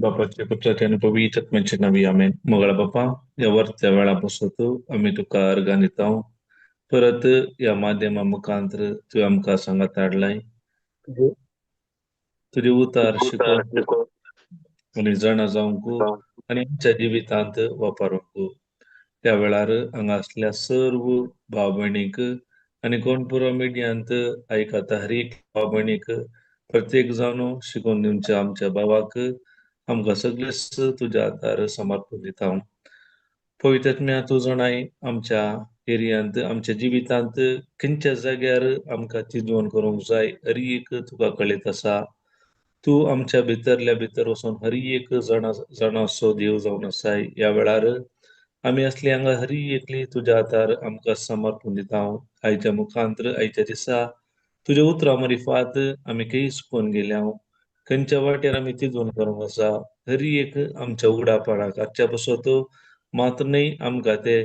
बापाच्या पुत्राच्या आणि पवित्र आत्म्याचे नावी आमेन. मंगळा बापा, या वरच्या वेळापासून आम्ही तुका अर्गान येताव. परत या माध्यमा मुखांतर तू आमकां सांगात हाडलाय. तुझे उतार शिकोवंक आणि जाणा जावंक आणि आमच्या जिवितांत वापरूंक. त्या वेळार हांगा असल्या सर्व भाव भयणीक आणि कोण पुरो मिडियांत आयकता हर एक भाव भयणीक प्रत्येक जावन शिकून दिवच्या आमच्या भावाक आमकां सगळेच तुझ्या आदार समर्पण दिता. पवित्र आत्म्या तूं जाणाय आमच्या एरियांत आमच्या जिवितांत खंयच्या जाग्यार आमकां चिंतवण करूंक जाय हर एक तुका कळीत आसा. तू आमच्या भितरल्या भितर वचून हर एक जाणांचो देव जावन आसाय. या वेळार आमी असली हांगा हर एकली तुझ्या आदार आमकां समर्पण दिता. आयच्या मुखांतर आयच्या दिसा तुझ्या उतरां मरिफात आमी खंय चुकून गेल्या, खंयच्या वाटेर आमी चिंतवण करूंक आसा, हर एक आमच्या उगडापणाक आजच्या पासून मात्र न्हय आमकां ते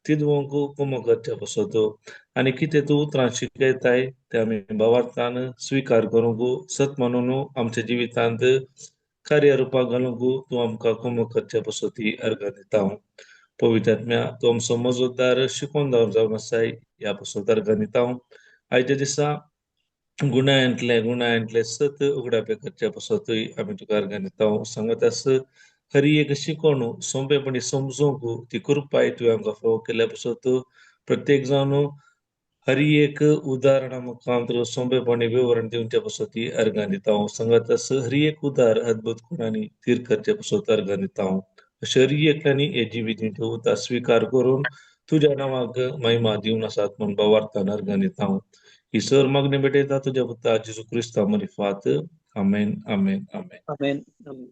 चिंतवंक कुमो करच्या पासून आनी कितें तूं उतरां शिकयताय ते आमी भावार्थान स्वीकार करूंक सत म्हणून आमच्या जिवितांत कार्यरुपाक घालूंक तूं आमकां कुमो करच्या पासून ती अर्गां दिता. पवित्र आत्म्या तूं आमचो मजतदार शिकोवन जावन आसाय. ह्या पासून अर्गां दिता. आयच्या दिसा गुणायंतले सत उगडापे करच्या पासून आमी तुका अर्गां दिता. सांगत आस हर एक शिकोवन सोंपेपणी समजूंक ती कृपाय तुवें आमकां फावो केल्या पासून प्रत्येक जावन हर एक उदाहरणा मुखांतर सोंपेपणी विवरण दिवच्या पासून ती अर्गां दिता. सांगत आस हर एक उदार अद्भुत गुणांनी तीर करच्या पासून अर्गां दिता. अशें हर एकल्यांनी हे जिवितांचो उतार स्वीकार करून तुझ्या नांवाक महिमा दिवन आसात म्हूण भावार्थान अर्गां दिता. ही सर मागणी भेटयता तुझ्या पुत्रा जेजू Crysta मरिफात. Amen, amen, amen. Amen. Amen.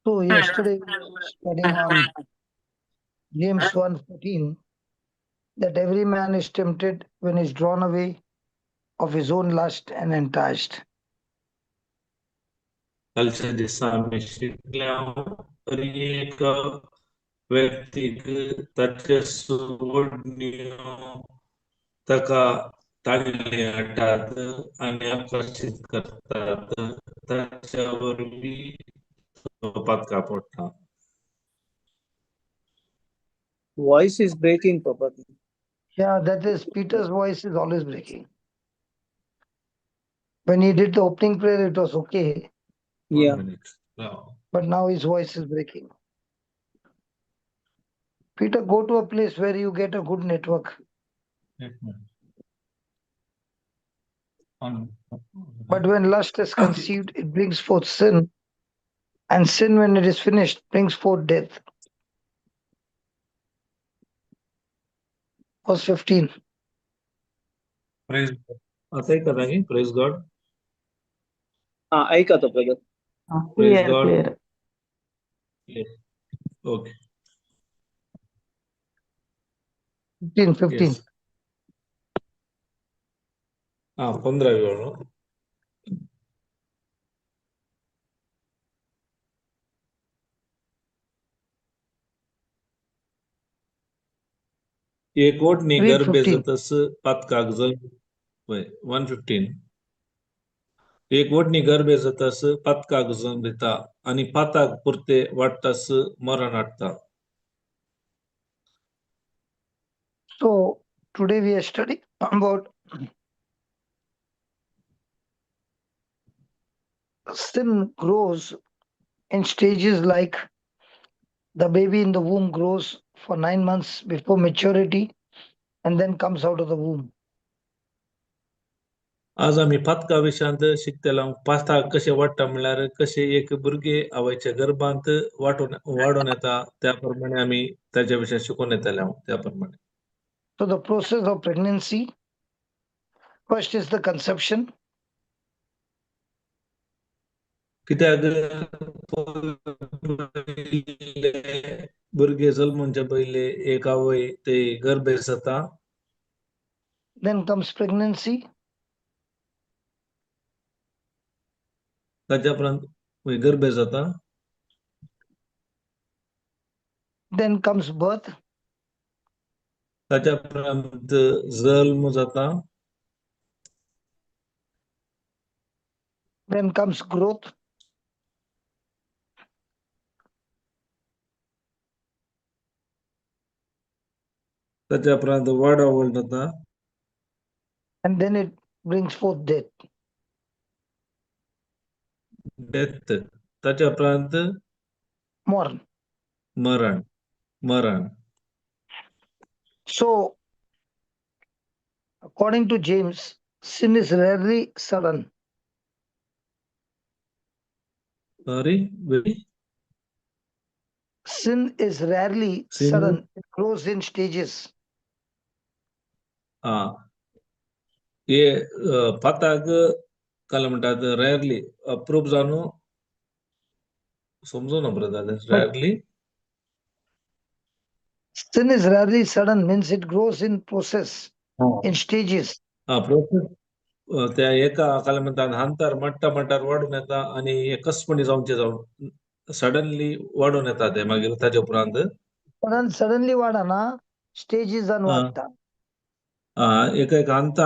So yesterday we were studying on James 1:14 that every man is tempted when he is drawn away of his own lust and enticed. कालच्या दिसा आमी शिकल्या हर एक व्यक्तीक ताचे सोडणियो ताका तागेली हाडटात आनी आकर्शीत करतात. ताच्या वरवीं तो पातका पडटा. Voice is breaking, Papa. Yeah, that is Peter's voice is always breaking. When he did the opening prayer, it was okay, Yeah. 1 minute. Now, but now his voice is breaking. Peter, go to a place where you get a good network. But when lust is conceived, it brings forth sin, and sin, when it is finished, brings forth death. Verse 15. praise आता ऐका नाही praise God. ऐका तो brother. Praise Clear, God. clear. Yes. Okay. 15. Yes. 15 वेळ. एक ओटनी Read गर्भे 15. जातस पातकाक जल 115. एक ओटनी गर्भे जातस पातकाक जन दिता आणि पाताक पुरते वाटतास मरण हाडटा. So today we are studying about sin grows in stages like the baby in the womb grows for 9 months before maturity and then comes out of the womb. आज आम्ही पातका विषयांत शिकतला. पाताक कशे वाडटा म्हणल्यार कशे एक भुरगे आवयच्या गर्भांत वाडून येता त्याप्रमाणे आम्ही त्याच्या विशयी शिकून येतले त्याप्रमाणे. So the process of pregnancy, first is the conception. कित्याक भुरगे जल्मूनच्या पयले एक आवय ते गर्भे जाता. Then comes pregnancy. ताच्या उपरांत गर्भे जाता. Then comes birth. ताच्या उपरांत जल्म जाता. Then comes growth. ताच्या उपरांत वाडावळ जाता and then it brings forth death. Death ताच्या उपरांत Mourn. मरण So, according to James, sin is rarely sudden. Sorry, very Sin is rarely sin. sudden. It grows in stages. हे पाताक काय म्हणतात रेअरली अप्रूप जाणू समजू ना brother rarely Sin is rarely sudden, means it grows in process, in stages. Process त्या एका काय म्हणतात हांतर मट्टा वाढून येता आणि एकचपणी जाऊन सडनली वाढून येता ते मागीर ताच्या उपरांत Suddenly वाढाना stages and वाढता. एक अंत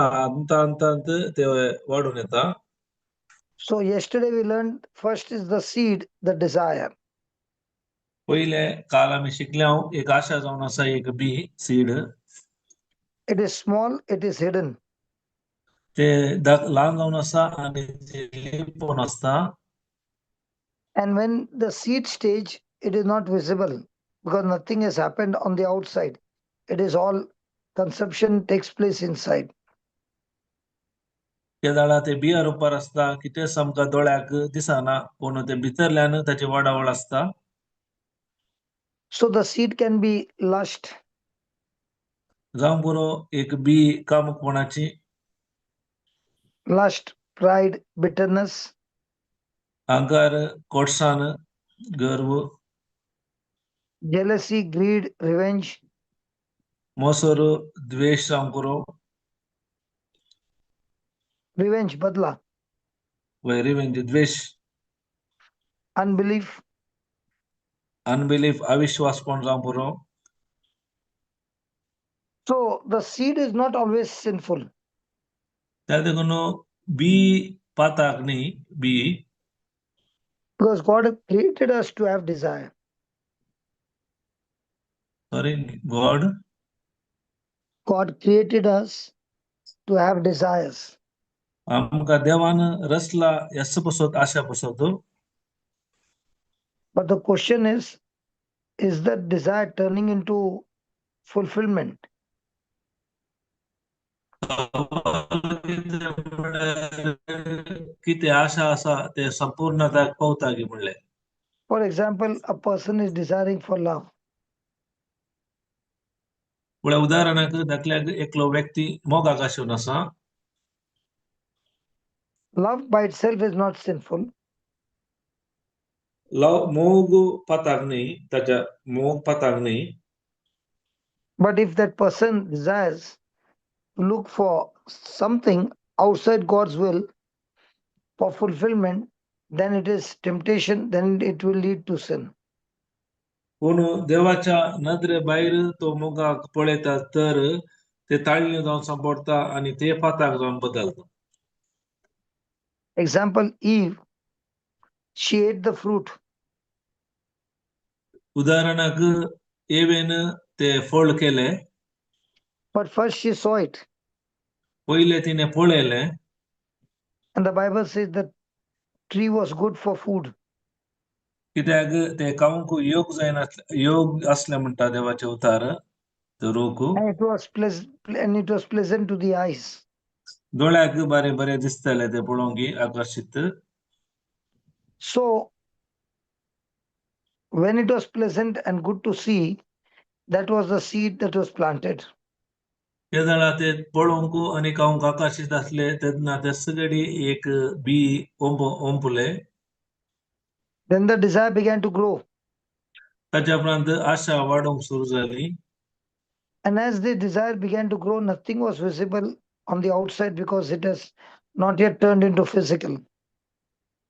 ते वाढून येता. So yesterday we learned first is the seed, the desire. पहिले काल आम्ही शिकल्या एक आशा जाऊन असा एक बी seed It is small, it is hidden. ते लहान जाऊन असा आणि ते लिपून असता. And when the seed stage, it is not visible because nothing has happened on the outside. It is all conception takes place inside. त्या जाळा ते बिया रुपार असता की ते समका दोळ्याक दिसना पण ते भितरल्यान त्याची वाडावळ असता. So the seed can be lust, जाऊन पुरो एक बी कामुकपणाची lust, pride, bitterness, अहंकार कोटसान गर्व jealousy, greed, revenge, मोसर द्वेष जाऊन पुरो revenge, badla, वैरी म्हणजे द्वेष unbelief, अनबिलीफ अविश्वास पण जाऊन पुरो. So the seed is not always sinful त्या देखून बी पाताक न्ही बी because God created us to have desire. Sorry God God created us to have desires. आमका देवान रचला यस पसत आशा पसत. But the question is that desire turning into fulfillment? किती आशा असा ते संपूर्णता पावता की म्हणले. For example, a person is desiring for love. पुढे उदाहरणाक दाखल्याक एकलो व्यक्ती मोगाक आशून असा. Love by itself is not sinful. मोग पाताक न्ही ताच्या मोग पाताक न्ही. But if that person desires to look for something outside God's will for fulfillment, then it is temptation, then it will lead to sin. पण देवाच्या नदरे भायर तो मोगाक पळयता तर ते ताळणी जावन सांपडता आणि ते पाताक जावन बदलता. Example, Eve, she ate the fruit. उदाहरणाक एवेन ते फळ केले. But first she saw it. पहिले तिने पळयले. And the Bible says that tree was good for food. कित्याक ते खावंक योग असले म्हणटा देवाचे उतार तो रोक. And it was pleasant to the eyes. दोळ्याक बरे दिसतले ते पळोवंक आकर्षित. So when it was pleasant and good to see, that was the seed that was planted. ते जाणा ते पळोवंक आणि खावंक आकर्षित असले तेन्ना ते सगळी एक B ओंपले. Then the desire began to grow. ताच्या उपरांत आशा वाडोवंक सुरू जाली. And as the desire began to grow, nothing was visible on the outside because it has not yet turned into physical.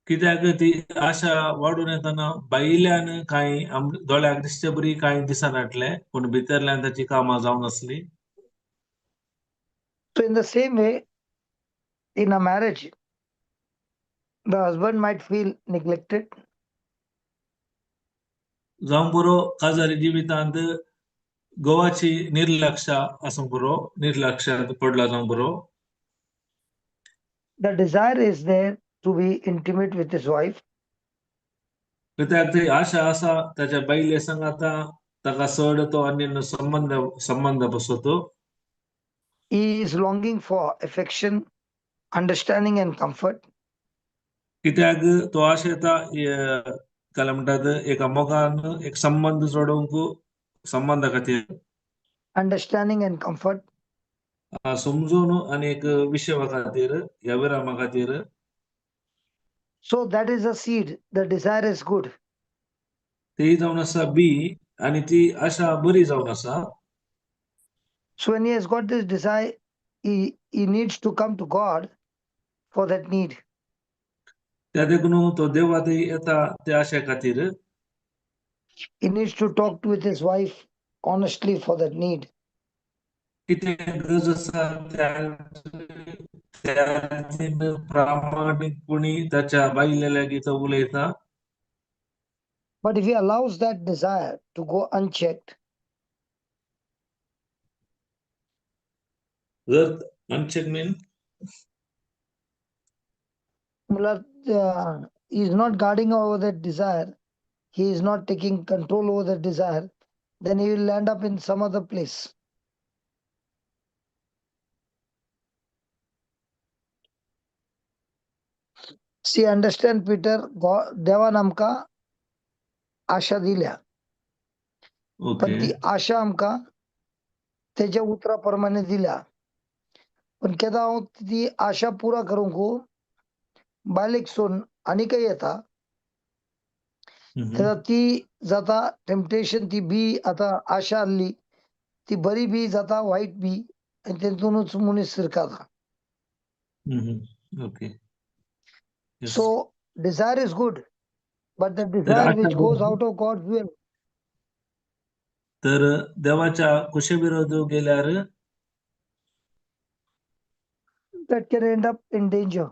कित्याक ती आशा वाडून येताना भायल्यान कांय दोळ्याक दिसचे बरी कांय दिसनाटले पूण भितरल्यान ताची कामां जावन असली. So in the same way, in a marriage, the husband might feel neglected. जावं बरो काजारी जिवितांत गोवाची निर्लक्ष असं बरो निर्लक्षात पडला जाऊन बरो The desire is there to be intimate with his wife. कित्याक ती आशा असा त्याच्या बायले संग आता ताका चड तो अन्य संबंध बसवतो. He is longing for affection, understanding, and comfort. कित्याक तो आशेता काय म्हणतात एका मोगान एक संबंध जोडूंक संबंध खातीर Understanding and comfort. समजून आणि एक विषय खातीर ह्या विरामा खातीर. So that is a seed. The desire is good. ती जावन आसा बी आणि ती आशा बरी जावन आसा. So when he has got this desire, he needs to come to God for that need. त्या देखून तो देवा थंय येता त्या आशे खातीर. He needs to talk with his wife honestly for that need. कितें गरज आसा त्या प्रामाणिकपणी ताच्या बायले लागीं तो उलयता. But if he allows that desire to go unchecked, जर uncheck mean he is not guarding over that desire, he is not taking control over that desire, then he will end up in some other place. See, understand, Peter, देवान आमकां आशा दिल्या, पण okay. ती आशा आमकां तेच्या उतरा प्रमाणे दिल्या. पण केदां हांव ती आशा पुरा करूंक बायलेक सोडून आनीकय येता, तेन्ना ती जाता टेम्पटेशन, ती बी आतां आशा आसली ती बरी बी जाता वायट बी, आनी तेतूनच मनीस शिरकाता. Okay. So desire is good, but the तर desire आशा which goes out of God's will, तर देवाच्या कुशे विरोध गेल्यार that can end up in danger.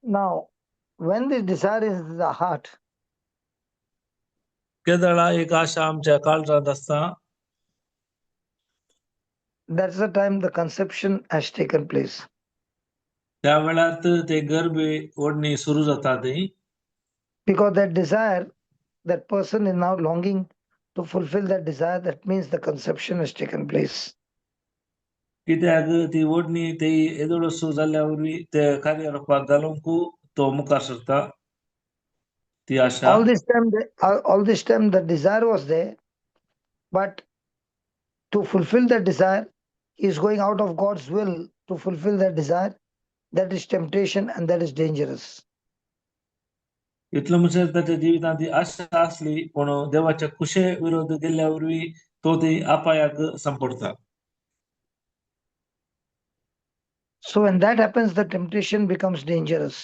Now, when the desire is in the heart, केदळा एक आशा आमच्या काळजात असता, that's the time the conception has taken place. त्या वेळात ते गर्भ ओढणी सुरू जाता थंय. Because that desire, that person is now longing to fulfill that desire, that means the conception has taken place. कित्याक ती ओढणी ते येदोळसो जाल्ल्या वरवीं ते कार्यरूपाक घालूंक तो मुखार सरता. ती आशा All this time the desire was there, but to fulfill that desire, he is going out of God's will to fulfill that desire. That is temptation and that is dangerous. इतलं म्हणजे त्याच्या जिवितांत ती आशा असली पण देवाच्या कुशे विरोध गेल्ल्या वरवीं तो ती अपायाक संपडता. So when that happens, the temptation becomes dangerous.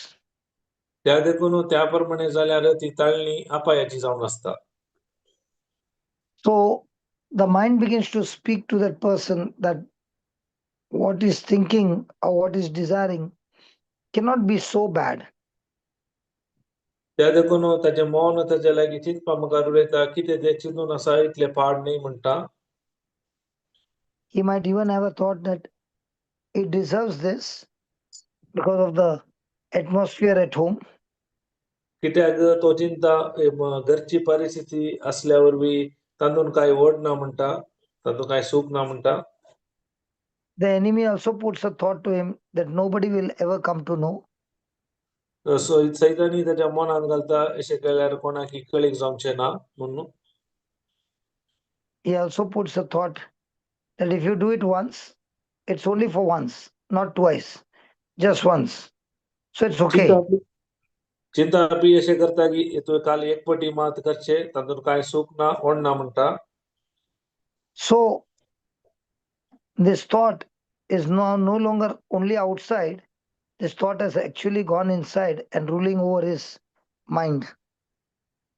त्या देखून त्या प्रमाणे जाल्यार ती ताळणी अपायाची जावन आसता. So the mind begins to speak to that person that what is thinking or what is desiring cannot be so bad. त्या देखून ताचे मौन ताच्या लागीं चिंतपा मुखार उलयता, कितें तें चिंतून आसा इतलें पाड न्ही म्हणटा. He might even have a thought that it deserves this because of the atmosphere at home. कित्याक तो चिंता घरची परिस्थिती असल्या वरवीं तातूंत कांय व्हड ना म्हणटा, तातूंत कांय सूख ना म्हणटा. The enemy also puts a thought to him that nobody will ever come to know. सैतानी त्याच्या मनात घालता अशें केल्यार कोणाक कळीक जावचें ना म्हणून. He also puts a thought that if you do it once, it's only for once, not twice, just once. So it's okay. चिंता बी अशें करता की तूं काल एक पटी मात करचे तातूंत कांय सूख ना व्हड ना म्हणटा. So this thought is no longer only outside. This thought has actually gone inside and ruling over his mind.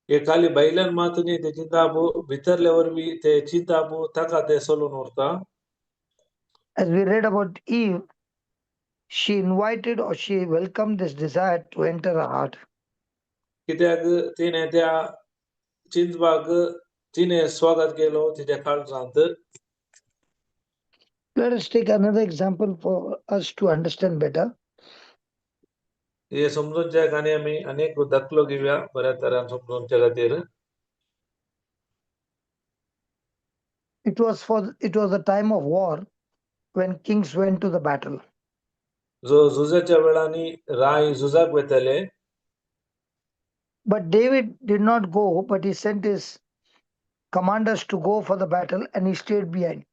हे खाली भायल्यान मात न्ही ते चिंतापू भितरल्या वरवीं ते चिंतापू ताका ते चलून व्हरता. As we read about Eve, she invited or she welcomed this desire to enter her heart. कित्याक तिने त्या चिंतपाक तिने स्वागत केलो तिच्या काळजांत. Let us take another example for us to understand better. हे समजूनच्या खाणी आमी अनेक दाखलो घेवया बऱ्या तरान समजूनच्या खातीर. It was a time of war when kings went to the battle. जो झुजाच्या वेळांनी राय झुजाक वयतले. But David did not go, but he sent his commanders to go for the battle and he stayed behind.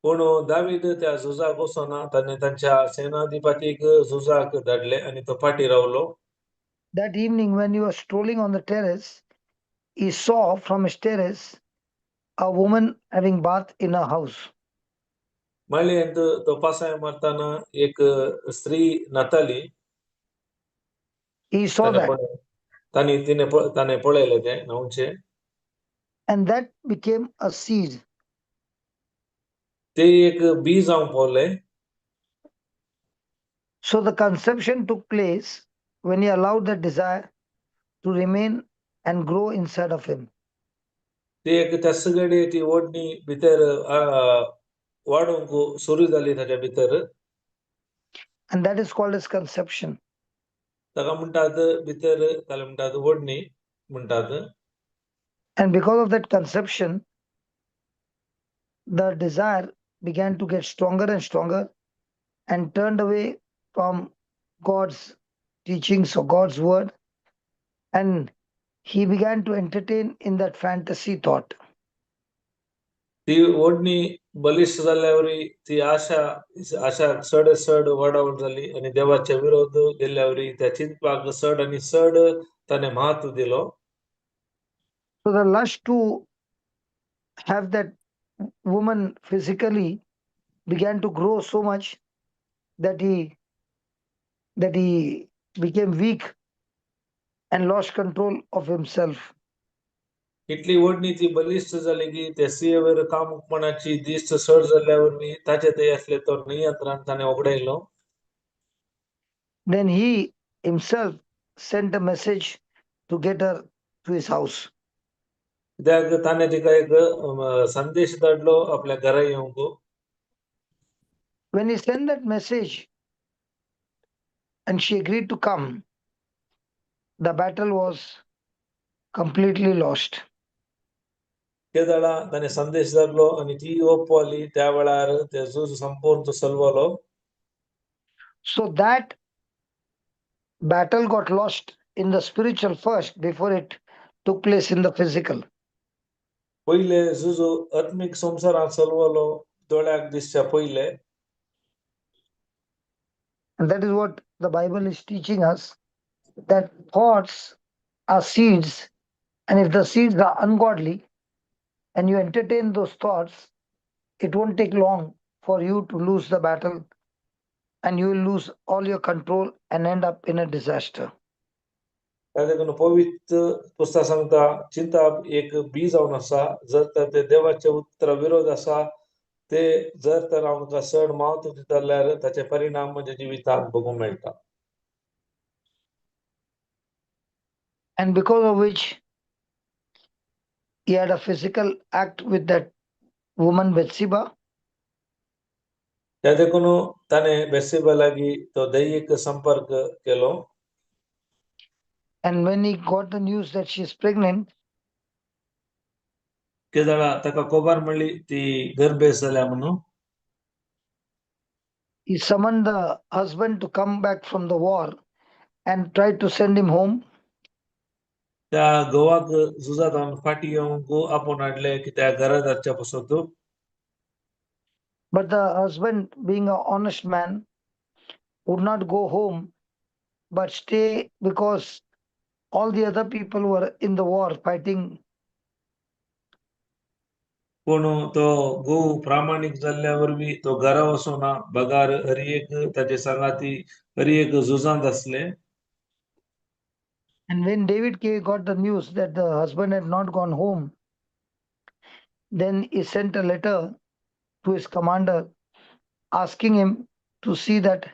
पूण दावीद त्या झुजाक वचोना. ताणे तांच्या सेनाधिपतीक झुजाक धाडले आणि तो फाटी रावलो. That evening, when he was strolling on the terrace, he saw from his terrace a woman having bath in her house. माळयेंत तो पासाय मारताना एक स्त्री नाताली. He saw that, ताणे पळयले ते न्हावचे. and that became a seed. ते एक बी जावं Pawle. So the conception took place when he allowed that desire to remain and grow inside of him. ते एक त्या सगळे ती ओढणी भितर वाडूंक सुरू जाली ताच्या भितर. And that is called as conception. ताका म्हणटात भितर ताका म्हणटात ओढणी म्हणटात. And because of that conception, the desire began to get stronger and stronger and turned away from God's teachings or God's word. And he began to entertain in that fantasy thought. ती ओढणी बलिष्ठ जाल्यावरी ती आशा चड वाडावट जाली आणि देवाच्या विरोध गेल्यावरी त्या चिंतपाक चड आणि चड ताणे महत्व दिलो. So the lust to have that woman physically began to grow so much that he became weak and lost control of himself. इतली ओढणी ती बलिष्ठ जाली की त्या स्त्रियेवर कामुकपणाची दिश्ट चड जाल्यावरवी ताचे ते असले तो नियंत्रण ताणे उगडायलो. Then he himself sent a message to get her to his house. कित्याक ताणे तिका एक संदेश धाडलो आपल्या घरा येवंक. When he sent that message and she agreed to come, the battle was completely lost. ते दाडा ताणे संदेश धाडलो आणि ती ओपवाली त्या वेळार ते झूज संपूर्ण तो सलवलो. So that battle got lost in the spiritual first before it took place in the physical. पहिले झूज आत्मिक संसारात सलवलो दोळ्याक दिसच्या पहिले. And that is what the Bible is teaching us, that thoughts are seeds, and if the seeds are ungodly and you entertain those thoughts, it won't take long for you to lose the battle and you will lose all your control and end up in a disaster. त्या देखून पवित्र पुस्तक सांगता चिंताप एक B जावन आसा. जर तर ते देवाचे उत्तर विरोध आसा ते जर तर आमकां चड महत्व दिता जाल्यार ताचे परिणाम म्हणजे जिवितांत भोगूंक मेळटा. And because of which he had a physical act with that woman Bathsheba, त्या देखून ताणे बेसिबा लागीं तो दैहिक संपर्क केलो. and when he got the news that she is pregnant, ते जाणा ताका खबर मेळ्ळी ती गर्भेस जाल्या म्हणून. he summoned the husband to come back from the war and tried to send him home. त्या घोवाक झुजांत फाटी येवंक आपोवन हाडले की त्या घरा धाडच्या पसत. But the husband, being an honest man, would not go home but stay because all the other people were in the war fighting. पूण तो घोव प्रामाणीक जाल्ल्यावर बी तो घरा वचोना. बगार हर एक ताचे सांगाती हर एक झुजांत आसले. And when David got the news that the husband had not gone home, then he sent a letter to his commander asking him to see that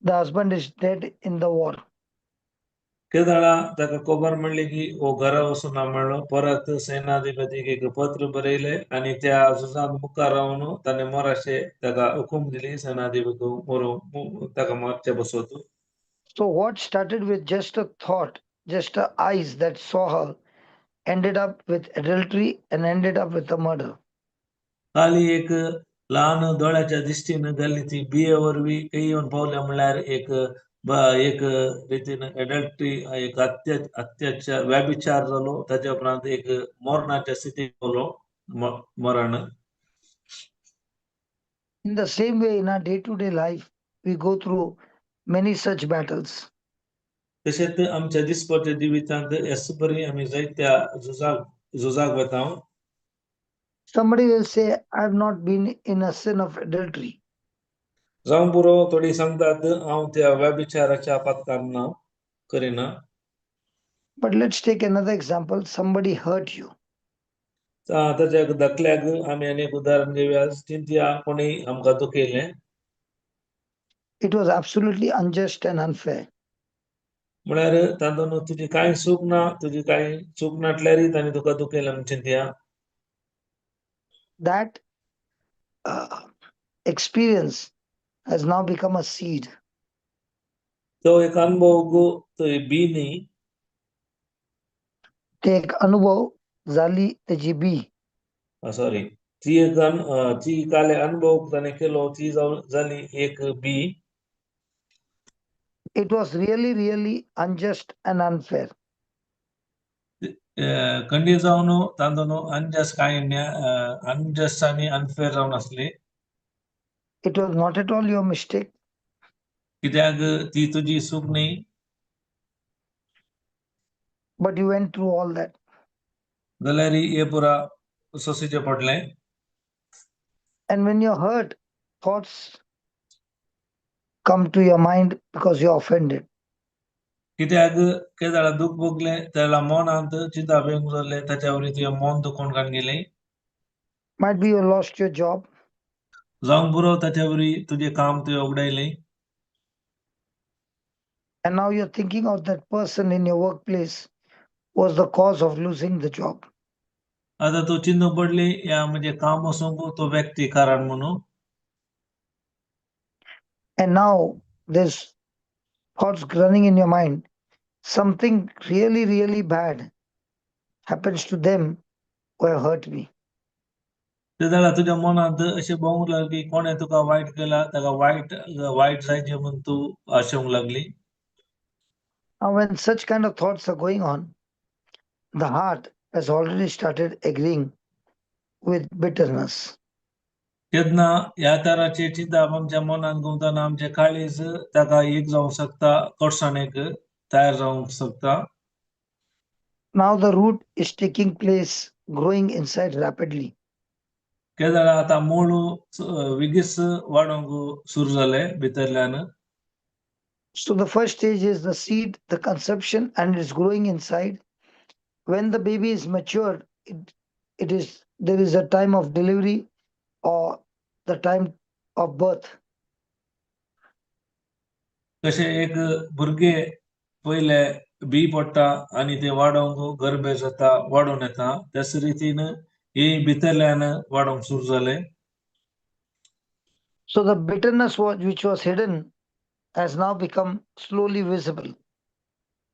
the husband is dead in the war. केदाळा ताका खबर म्हणली की ओ घरा वचून म्हणलो परत सेनाधिपतीक एक पत्र बरयले आणि त्या झुजान मुखार रावन ताणे मोराशे ताका हुकूम दिली सेनाधिपती मरो ताका मारचे बसोत. So what started with just a thought, just a eyes that saw her, ended up with adultery and ended up with a murder. खाली एक लहान दोळ्याच्या दिश्टीनं जाल्ली ती बिये वरवीं काही येवन पावल्या म्हणल्यार एक रितीन एडल्टरी एक अत्याचार व्याभिचार जालो ताच्या उपरांत एक मरणाच्या स्थितीक पावलो मरण. In the same way, in our day-to-day life, we go through many such battles. तशेंच आमच्या दिसपट्या जिवितांत ह्याच परी आमी जायत्या झुजाक वता. Somebody will say, I have not been in a sin of adultery. जावं पुरो थोडी सांगतात हांव त्या व्याभिचाराच्या पातकान ना करिना. But let's take another example. Somebody hurt you. ताच्या धाकल्याक आमी आनी एक उदाहरण घेवया. चिंतया कोणी आमकां दुखयलें. It was absolutely unjust and unfair. म्हळ्यार तातूंत तुजी कांय चूक ना, तुजी कांय चूक नाटल्यारय ताणें तुका दुखयलें म्हूण चिंतया. That experience has now become a seed. तो एक अनुभव तो बी न्ही. ते एक अनुभव झाली त्याची बी. सॉरी ती काले अनुभव ताणें केलो ती जाली एक बी. It was really, really unjust and unfair. खंडी जावन तातूंत अनजस्ट कांय अनजस्ट आनी अनफेअर जावन आसली. It was not at all your mistake. कित्याक ती तुजी चूक न्ही. But you went through all that. जाल्यार हे पुरा सोंसचें पडलें. And when you're hurt, thoughts come to your mind because you're offended. कित्याक केदाळा दूख भोगलें त्याला मनांत चिंता येवंक जालें ताच्या वरी तुवें मन दुखोवन कान गेलें. Might be you lost your job. जावंक पुरो ताच्या वरी तुजें काम तुवें उगडायलें. And now you're thinking of that person in your workplace was the cause of losing the job. आतां तूं चिंतूंक पडली ह्या म्हजें काम वचूंक तो व्यक्ती कारण म्हणून. And now there's thoughts running in your mind. Something really, really bad happens to them who have hurt me. तेदाळा तुज्या मनांत अशें भोंवूंक लागलें की कोणें तुका वायट केलां ताका वायट जायचें म्हूण तूं आशेवंक लागली. Now when such kind of thoughts are going on, the heart has already started agreeing with bitterness. तेन्ना ह्या तराची चिंता आमच्या मनांत घुंवतना आमचें काळीज ताका एक जावंक शकता, कडसाणेक तयार जावंक शकता. Now the root is taking place, growing inside rapidly. केदाळा आतां मूळ विगीस वाडोवंक सुरू जालें भितरल्यान. So the first stage is the seed, the conception, and it's growing inside. When the baby is matured, there is a time of delivery or the time of birth. कशें एक भुरगें पयले बी पडटा आनी तें वाडोवंक गर्भे जाता वाडून येता त्याच रितीन हे भितरल्यान वाडोवंक सुरू जालें. So the bitterness which was hidden has now become slowly visible.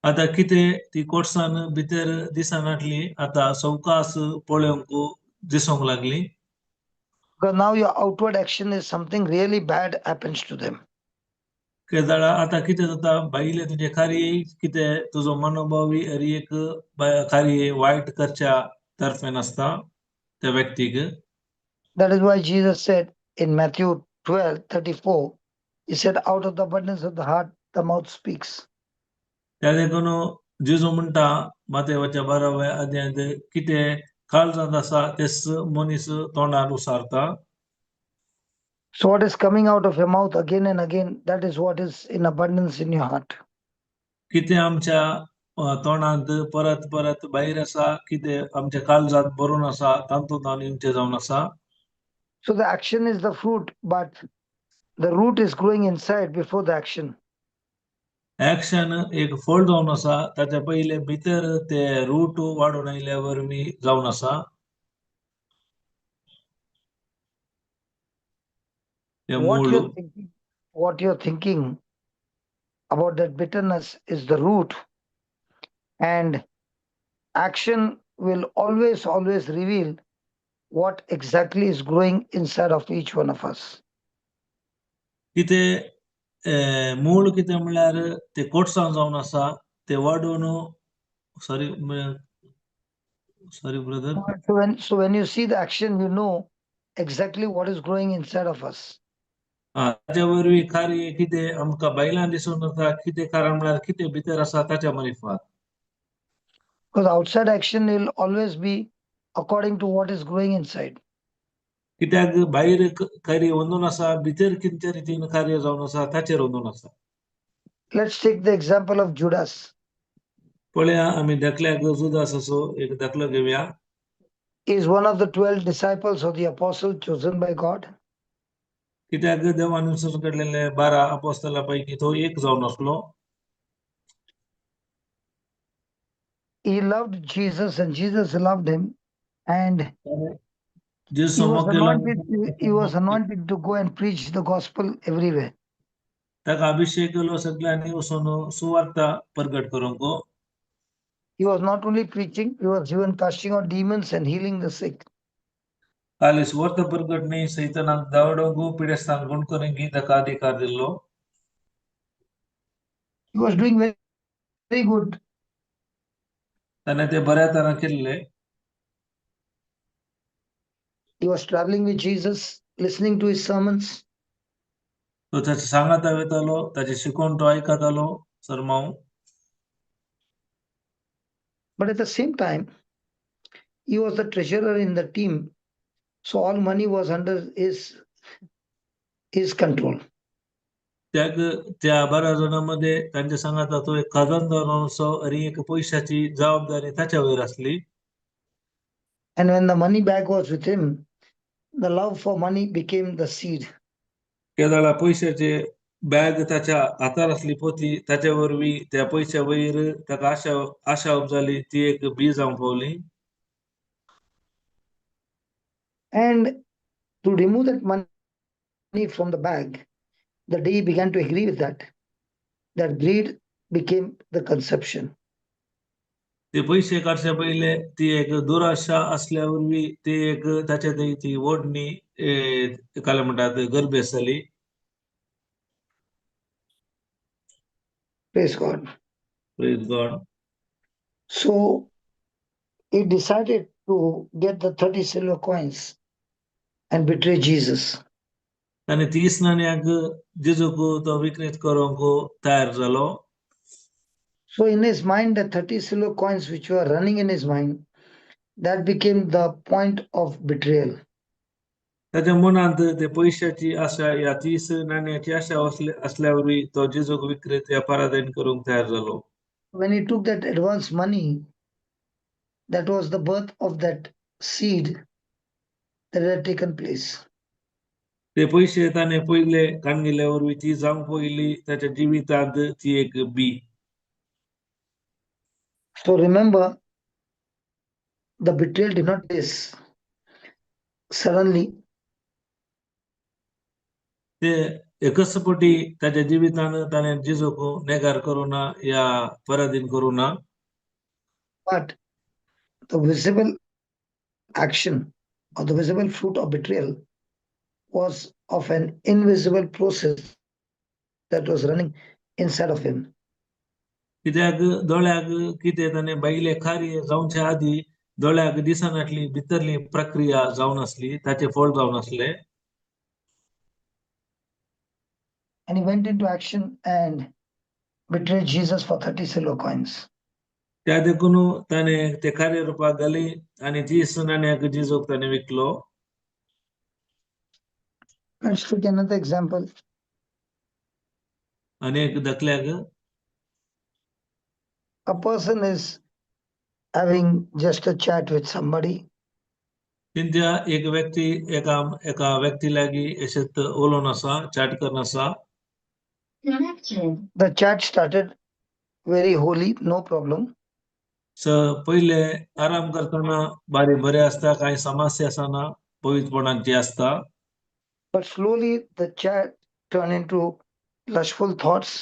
आतां कितें ती कोर्सान भितर दिसनाटली आतां सवकास पळोवंक दिसोंक लागली. Because now your outward action is something really bad happens to them. केदाळा आतां कितें जाता भायले तुजे कार्य कितें तुजो मनोभावी एक कार्य वायट करच्या तर्फेन आसता त्या व्यक्तीक. That is why Jesus said in Matthew 12:34, he said, out of the abundance of the heart, the mouth speaks. त्या देखून जेजू म्हणटा मातेवाच्या 12व्या अध्यायांत कितें काळजांत आसा तेच मनीस तोंडार उसारता. So what is coming out of your mouth again and again, that is what is in abundance in your heart. कितें आमच्या तोंडांत परत परत भायर आसा कितें आमच्या काळजांत भरून आसा तातूंत आनी उंचे जावन आसा. So the action is the fruit, but the root is growing inside before the action. Action एक फोल्ड जावन आसा ताच्या पहिले भितर ते रूट वाडून आयल्यावर मी जावन आसा ते मूळ What you're thinking about that bitterness is the root, and action will always reveal what exactly is growing inside of each one of us. किते मूळ कितें म्हणल्यार ते कोटसां जावन आसा ते वाडून sorry brother So when you see the action, you know exactly what is growing inside of us. ताच्या वरवीं कार्य कितें आमकां बायलां दिसून येता कितें कारण म्हळ्यार कितें भितर आसा ताच्या मार्फत Because outside action will always be according to what is growing inside. कित्याक भायर कार्य वंदून आसा भितर कितें रितीन कार्य जावन आसा ताचेर वंदून आसा Let's take the example of Judas. पळया आमी दाखल्याक जुदास असो एक दाखलो घेवया He is one of the 12 disciples of the apostle chosen by God. कित्याक देवान विसरून काडलेले 12 अपोस्तला पैकी तो एक जावन आसलो He loved Jesus and Jesus loved him, and जेसु he was anointed to go and preach the gospel everywhere. ताका अभिषेक केलो सगळ्यांनी वचून सुवार्ता प्रगट करूंक He was not only preaching, he was even casting out demons and healing the sick. खाली सुवार्ता प्रगट न्ही सैतानाक दावडोंक पिडेस्तांक गुण करूंक ताका अधिकार दिल्लो He was doing very, very good. ताणें ते बऱ्या तरां केल्ले He was traveling with Jesus, listening to his sermons. तो ताच्या सांगाता वयतालो ताचे शिकोवन तो आयकतालो सरमाव But at the same time, he was the treasurer in the team, so all money was under his control. त्या 12 जणांमध्ये तांच्या सांगाता तो एक खजानदार असो आणि एक पैशाची जबाबदारी ताच्या वयर आसली And when the money bag was with him, the love for money became the seed. त्या वेळा पैशाचे बॅग ताच्या हातार असली पोती ताच्या वरवीं त्या पैशा वयर ताका आशा उपजाली ती एक बी जावं पावली And to remove that money from the bag, the day he began to agree with that greed became the conception. ते पैसे काडच्या पहिले ती एक दुराशा असल्या वरवीं ती एक ताच्या ती ओढणी काय म्हणतात गर्भेस जाली Praise God. Praise God. So he decided to get the 30 silver coins and betray Jesus. ताणें 30 नाण्यांक जेजूक तो विक्रीत करूंक तयार जालो So in his mind, the 30 silver coins which were running in his mind, that became the point of betrayal. ताच्या मनांत ते पैशाची आशा या 30 नाण्याची आशा असल्यावरवी तो जेजूक विक्रीत या पराधीन करूंक तयार जालो When he took that advance money, that was the birth of that seed that had taken place. ते पैसे ताणें पयले काडलेल्या वरवीं ती जावंक पयली ताच्या जिवितांत ती एक B So remember, the betrayal did not take suddenly. ते एकसपटी ताच्या जिवितान ताणें जेजूक नेगार करूना या पराधीन करूना But the visible action or the visible fruit of betrayal was of an invisible process that was running inside of him. कित्याक दोळ्याक कितें ताणें बायले कार्य जावच्या आदी दोळ्याक दिसनातली भितरली प्रक्रिया जावन आसली ताचे फळ जावन आसले And he went into action and betrayed Jesus for 30 silver coins. त्या देखून ताणें ते कार्यरूपाक घाली आनी 30 नाण्याक जेजूक ताणें विकलो Let's take another example. आनी एक दाखल्याक A person is having just a chat with somebody. तेंच्या एक व्यक्ती एका एका व्यक्ती लागी एशेत उलोवन आसा चॅट करन आसा The chat started very holy, no problem. पहिले आराम करताना बरे असता काही समस्या आसाना पवित्रपणाची असता But slowly the chat turned into lustful thoughts.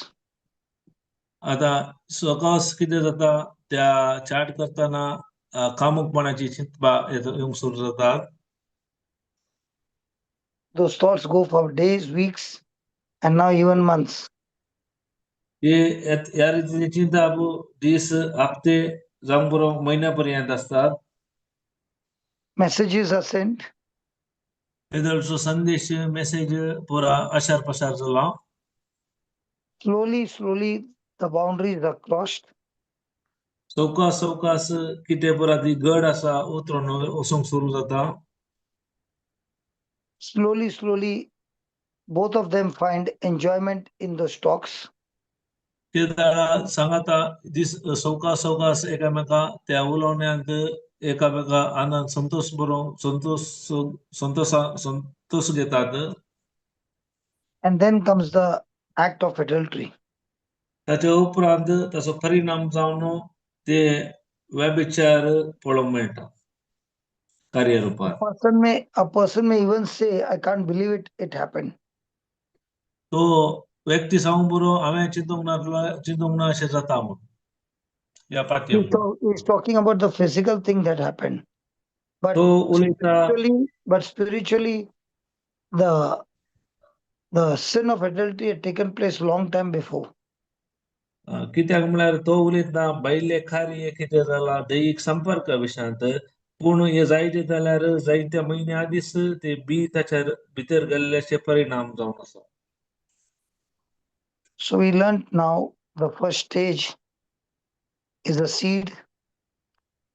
आता स्वकास किती जाता त्या चॅट करताना कामुकपणाची चिंता येऊंक सुरू जातात Those thoughts go for days, weeks, and now even months. हे या रीतीची चिंता दीस हप्ते जाऊन बरोबर महिन्यापर्यंत असतात Messages are sent, एदळचो संदेश मेसेज पुरा अशार पशार जाला slowly, the boundaries are crossed. सवकास किती पुरा ती गड असा उतरून वसूंक सुरू जाता Slowly, both of them find enjoyment in those talks. ते सांगता दीस सवकास एकामेका त्या उलोवण्यांत एकामेका आनंद संतोष घेतात And then comes the act of adultery. ताच्या उपरांत ताचो परिणाम जावन ते व्यभिचार पळोवंक मेळटा कार्यरूपार A person may even say, I can't believe it happened. तो व्यक्ती सांगूंक बरो हांवें चिंतूंक ना अशें जाता म्हूण या पातयेक He's talking about the physical thing that happened. But तो उलयता spiritually, the sin of adultery had taken place long time before. कित्याक म्हळ्यार तो उलयतना भायले कार्य कितें जाला दैहिक संपर्क विशयांत पूण हे जायते जाल्यार जायत्या म्हयन्या आदींच ते बी ताच्या भितर गेल्ल्याचे परिणाम जावन आसा So we learned now the first stage is the seed.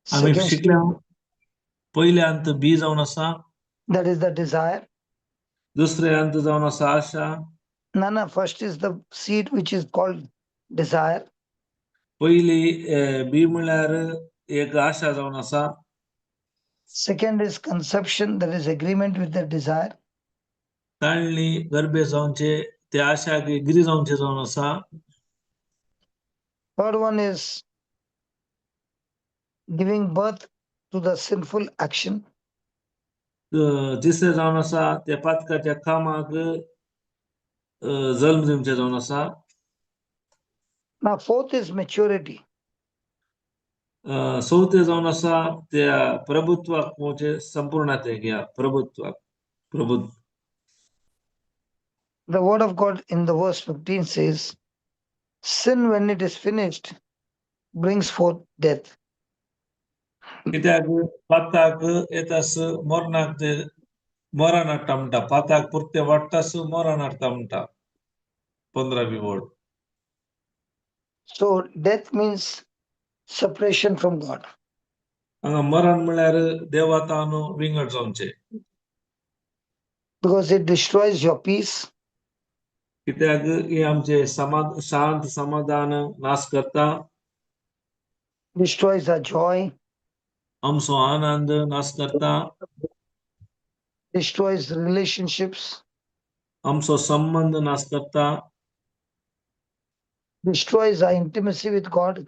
आमी Second शिकल्या stage, पयले अंत बी जावन आसा that is the desire. दुसरे अंत जावन आसा आशा First is the seed which is called desire. पयली बी म्हळ्यार एक आशा जावन आसा Second is conception, that is agreement with the desire. ताळणी गर्भे जावचे ते आशाक एग्री जावचे जावन आसा Third one is giving birth to the sinful action. तिसरे जावन आसा त्या पातकाच्या कामाक जल्म दिवचे जावन आसा Now fourth is maturity. चौथे जावन आसा त्या प्रभुत्वाक पोवचे संपूर्णतेक या प्रभुत्व The word of God in the verse 15 says, sin when it is finished brings forth death. कित्याक पाताक येतास मरणाक ते मरण हाडटा म्हणटा पाताक पुरते वाडटास मरण हाडटा म्हणटा 15वी word So death means separation from God. हांगा मरण म्हळ्यार देवातान विंगड जावचे Because it destroys your peace, कित्याक हे आमचे शांत समाधान नाश करता destroys our joy, आमचो आनंद नाश करता destroys relationships, आमचो संबंध नाश करता destroys our intimacy with God,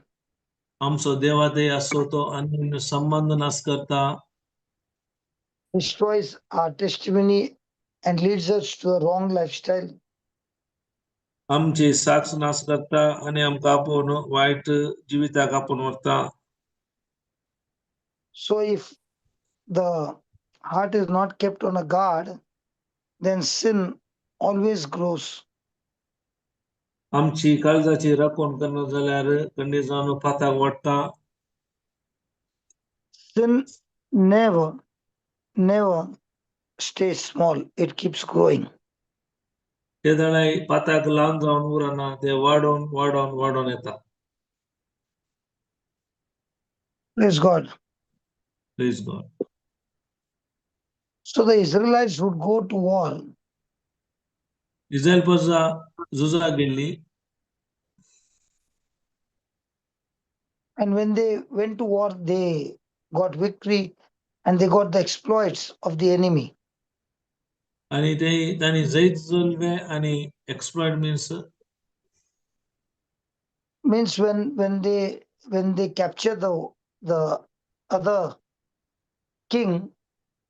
आमचो देवादय असो तो अन्य संबंध नाश करता destroys our testimony and leads us to a wrong lifestyle. आमची साक्ष नाश करता आणि आमकां आपूण वायट जिविताक आपूण व्हरता So if the heart is not kept on a guard, then sin always grows. आमची काळजाची राखण करना जाल्यार खंडीत जावन पाताक वाडटा Sin never stays small, it keeps growing. ते जाल्यार पाताक ल्हान जावन उरना ते वाडोन येता Praise God. Please God So the Israelites would go to war, Israel प्रजा झुजा गेल्ली and when they went to war, they got victory and they got the exploits of the enemy. आणि ते त्यांनी जैत जोलवे आणि exploit Means when they capture the other king,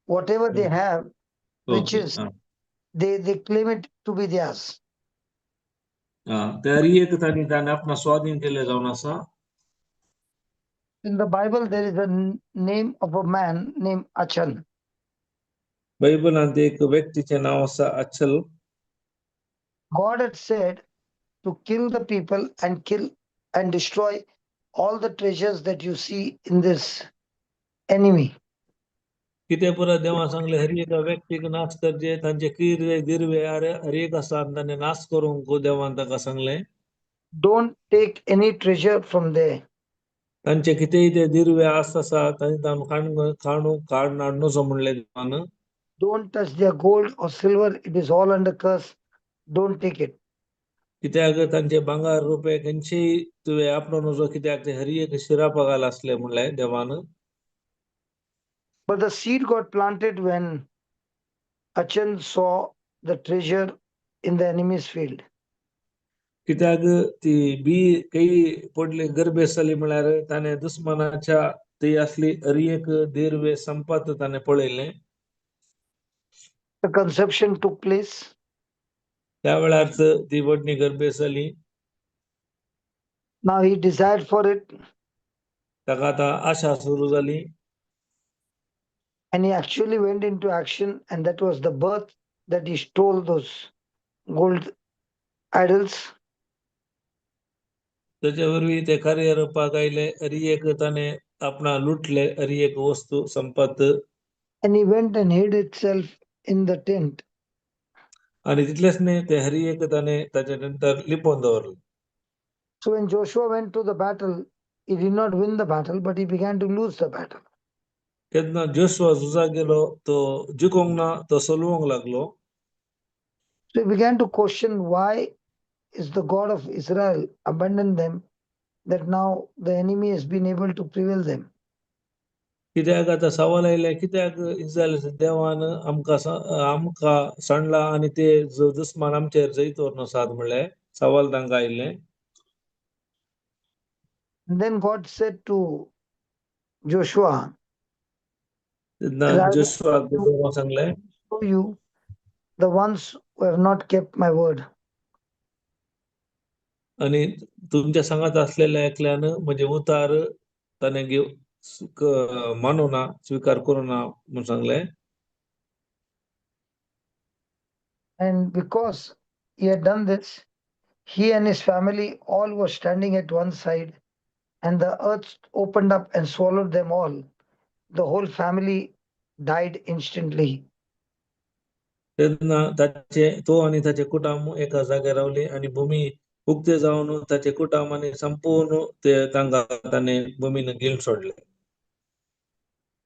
whatever they have, okay riches, they claim it to be theirs. तरी एक त्याने आपला स्वाधीन केले जाऊन असा. In the Bible, there is a name of a man named Achan. बायबलांत एक व्यक्तीचे नाव असा अचल. God had said to kill the people and kill and destroy all the treasures that you see in this enemy. किती पुरा देवा सांगले हर एक व्यक्ती को नाश करजे त्यांचे किरवे गिरवे अरे हर एक असा त्यांनी नाश करून को देवांत का सांगले. Don't take any treasure from there. त्यांचे किती ते दिरवे असा त्यांनी खाणू काढणं म्हणले देवानं. Don't touch their gold or silver. It is all under curse. Don't take it. कित्याक त्यांचे बंगार रुपये खंयची तुवे आपण जो कित्याक ते हर एक शिरापगाल असले म्हणले देवानं. But the seed got planted when Achan saw the treasure in the enemy's field. कित्याक ती बी काही पडले गर्भेसली म्हळ्यार त्याने दुश्मनाच्या ती असली हर एक दिरवे संपत त्याने पळयले. The conception took place. त्या वेळार ती वडणी गर्भेसली. Now he desired for it. ताका आता आशा सुरू झाली. And he actually went into action, and that was the birth that he stole those gold idols. त्याच्यापूर्वी ते कार्य रूपाक आयले हर एक त्याने आपणा लुटले हर एक वस्तू Sampat. And he went and hid itself in the tent. आणि तिथलेच नाही ते हर एक त्याने त्याच्यानंतर लिपून दवरले. So when Joshua went to the battle, he did not win the battle, but he began to lose the battle. केन्ना जोशुआ झुजा गेलो तो जिकोंक ना तो सोलवंक लागलो. So he began to question why is the God of Israel abandoned them, that now the enemy has been able to prevail them. कित्याक आता सवाल आयले कित्याक इस्रायल देवान आमका सांडला आणि ते जो दुश्मन आमचेर जैतोर नसात म्हणले सवाल तांकां आयले. And then God said to Joshua, जोशुआक देवान सांगले show you the ones who have not kept my word. आणि तुमच्या सांगत असलेल्या ऐकल्यानं म्हणजे उतार त्याने मानू ना स्वीकार करू ना म्हणून सांगले. And because he had done this, he and his family all were standing at one side, and the earth opened up and swallowed them all. The whole family died instantly. तो आणि त्याचे कुटुंब एका जागेवर रावले आणि भूमी उक्ते जाऊन त्याचे कुटुंब आणि संपूर्ण ते त्याने भूमीने गिळून सोडले.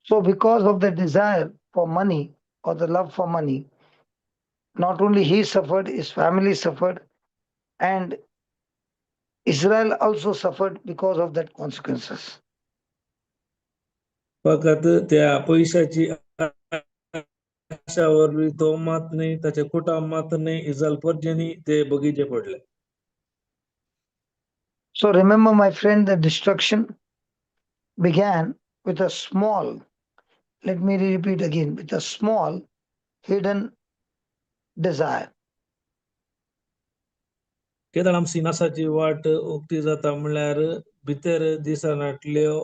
So because of the desire for money or the love for money, not only he suffered, his family suffered, and Israel also suffered because of that consequences. फक्त त्या पैशाची आशावर तो मात नाही त्याचे कुटुंब मात नाही इस्रायल पर्जनी ते बगीचे पडले. So remember, my friend, the destruction began with a small, let me repeat again, with a small hidden desire. Kedar आमची नासाची वाट उक्ती जाता म्हणल्यार भितर दिसनाटल्यो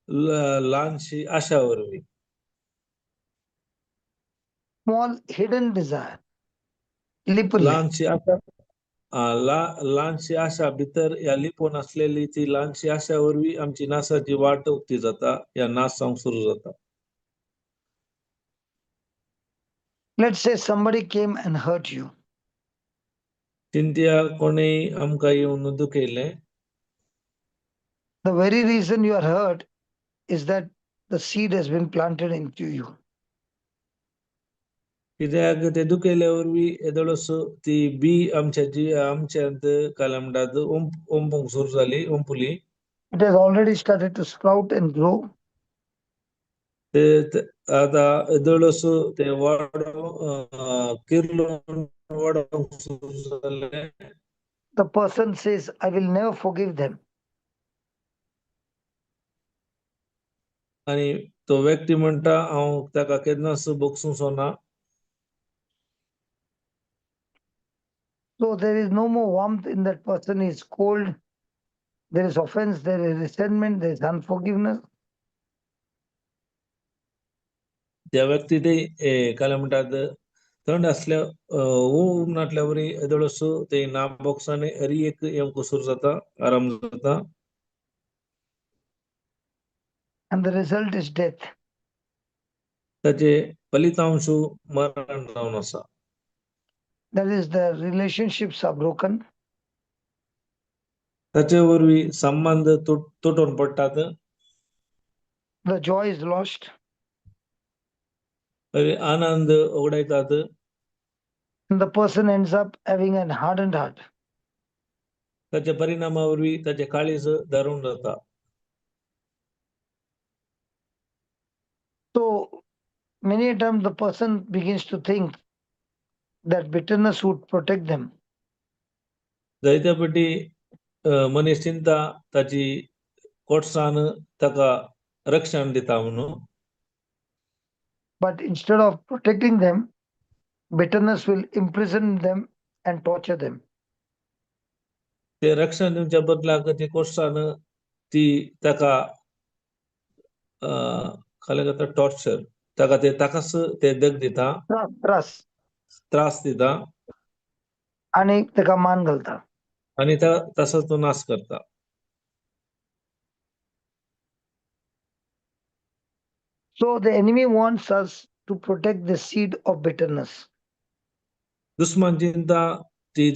ल्हानशी आशा वरवी. Small hidden desire. Lipule. लहानशी आशा लहानशी आशा भितर या लिपून असलेली ती लहानशी आशावरवी आमची नासाची वाट उक्ती जाता या नाश जावंक सुरू जाता. Let's say somebody came and hurt you. चिंत्या कोणी आमकां येवन दुखयले. The very reason you are hurt is that the seed has been planted into you. कित्याक ते दुखयले वरवी येदोळस ती बी आमच्यांत कालमडात ओंपूंक सुरू जाली ओंपुली. It has already started to sprout and grow. ते ते- आता एदोळस ते वाडो किर्लो वाडो सुरू जालें. the person says, I will never forgive them. आणि तो व्यक्ती म्हणटा हांव ताका केन्नाच बोगसूंचो ना. So there is no more warmth in that person, is cold. There is offense, there is resentment, there is unforgiveness. त्या व्यक्ती ते काय म्हणटात थंड असल्या ऊब नाटल्या वरी एदोळस ते ना बोगसाने हरी एक येवंक सुरू जाता, आराम जाता. And the result is death. ताचे फलितांश मरण जावन आसा. That is, the relationships are broken. ताचे वरवीं संबंध तुटून पडटात. The joy is lost. Anand उगडायतात. And the person ends up having an hardened heart. ताच्या परिणामा वरवीं ताचे काळीज धरून जाता. So many a times the person begins to think that bitterness would protect them. जायत्या फावटी मनीस चिंता ताची कोटसाण ताका रक्षण दिता म्हणून. But instead of protecting them, bitterness will imprison them and torture them. ते रक्षण दिवच्या बदलाक ती कोटसाण ती ताका काय जाता टॉर्चर ताका ते ताकाच ते दग दिता, त्रास त्रास दिता आणि ताका मान घालता. आणि तसाच तो नाश करता. So the enemy wants us to protect the seed of bitterness. दुश्मन चिंता ती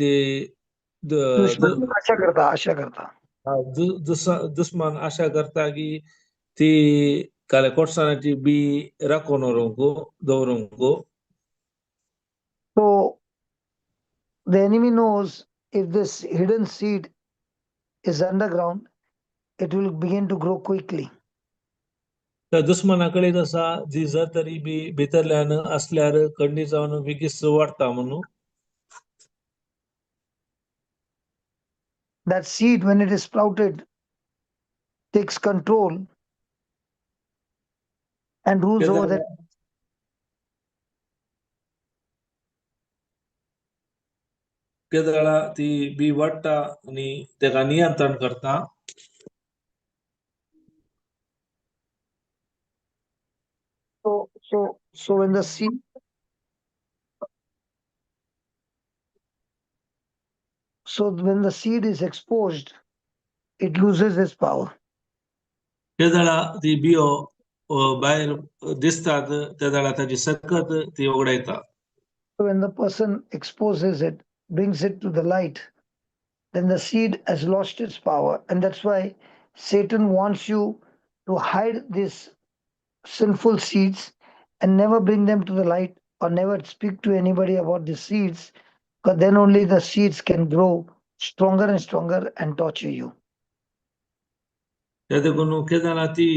दुश्मन आशा करता. दुश्मन आशा करता की ती काले कोटसाणाची बी राखून दवरूंक. So the enemy knows if this hidden seed is underground, it will begin to grow quickly. त्या दुश्मना कळीत आसा जी जर तरी बी भितरल्यान असल्यार खंडी जावन बेगीच वाडटा म्हणून. That seed, when it is sprouted, takes control and rules over that. केदळा ती बी वाडटा आणि तेका नियंत्रण करता. So when the seed is exposed, it loses its power. केदळा ती बियो भायर दिसतात तेदळा ताची सकत ती उगडायता. So when the person exposes it, brings it to the light, then the seed has lost its power. And that's why Satan wants you to hide these sinful seeds and never bring them to the light or never speak to anybody about the seeds, because then only the seeds can grow stronger and stronger and torture you. त्या देखून केदळा ती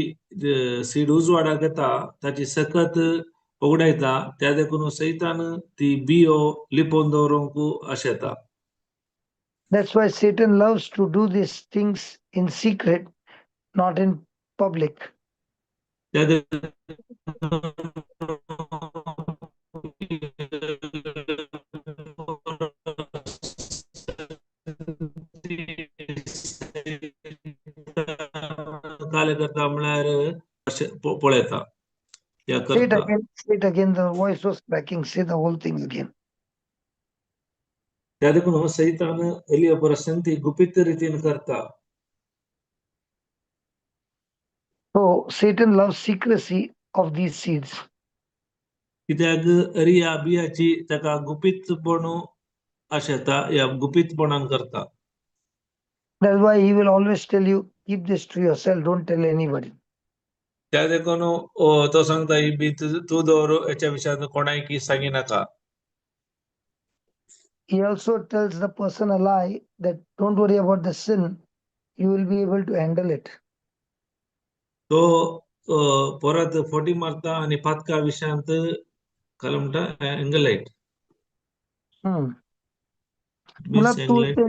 seed उजवाडाक येता ताची सकत उगडायता. त्या देखून सैतान ती बियो लिपोवन दवरूंक आशेता. That's why Satan loves to do these things in secret, not in public. त्या कार्यकर्ता म्हळ्यार पळयता या Say it करता. again, say it again. The voice was cracking. Say the whole thing again. त्या देखून सैतान एलिया परस ती गुपित रितीन करता. So Satan loves secrecy of these seeds. कित्याक या बियाची ताका गुपितपण आशेता, या गुपितपणान करता. That's why he will always tell you, keep this to yourself, don't tell anybody. त्या देखून तो सांगता ही बी तू दवर याच्या विशयात कोणाकी सांगी नाका. He also tells the person a lie that don't worry about the sin, you will be able to handle it. तो परत फोटी मारता आणि पातका विषयांत काय म्हणता एंगलाइट हम्म. मीन्स मतलब एंगलाइट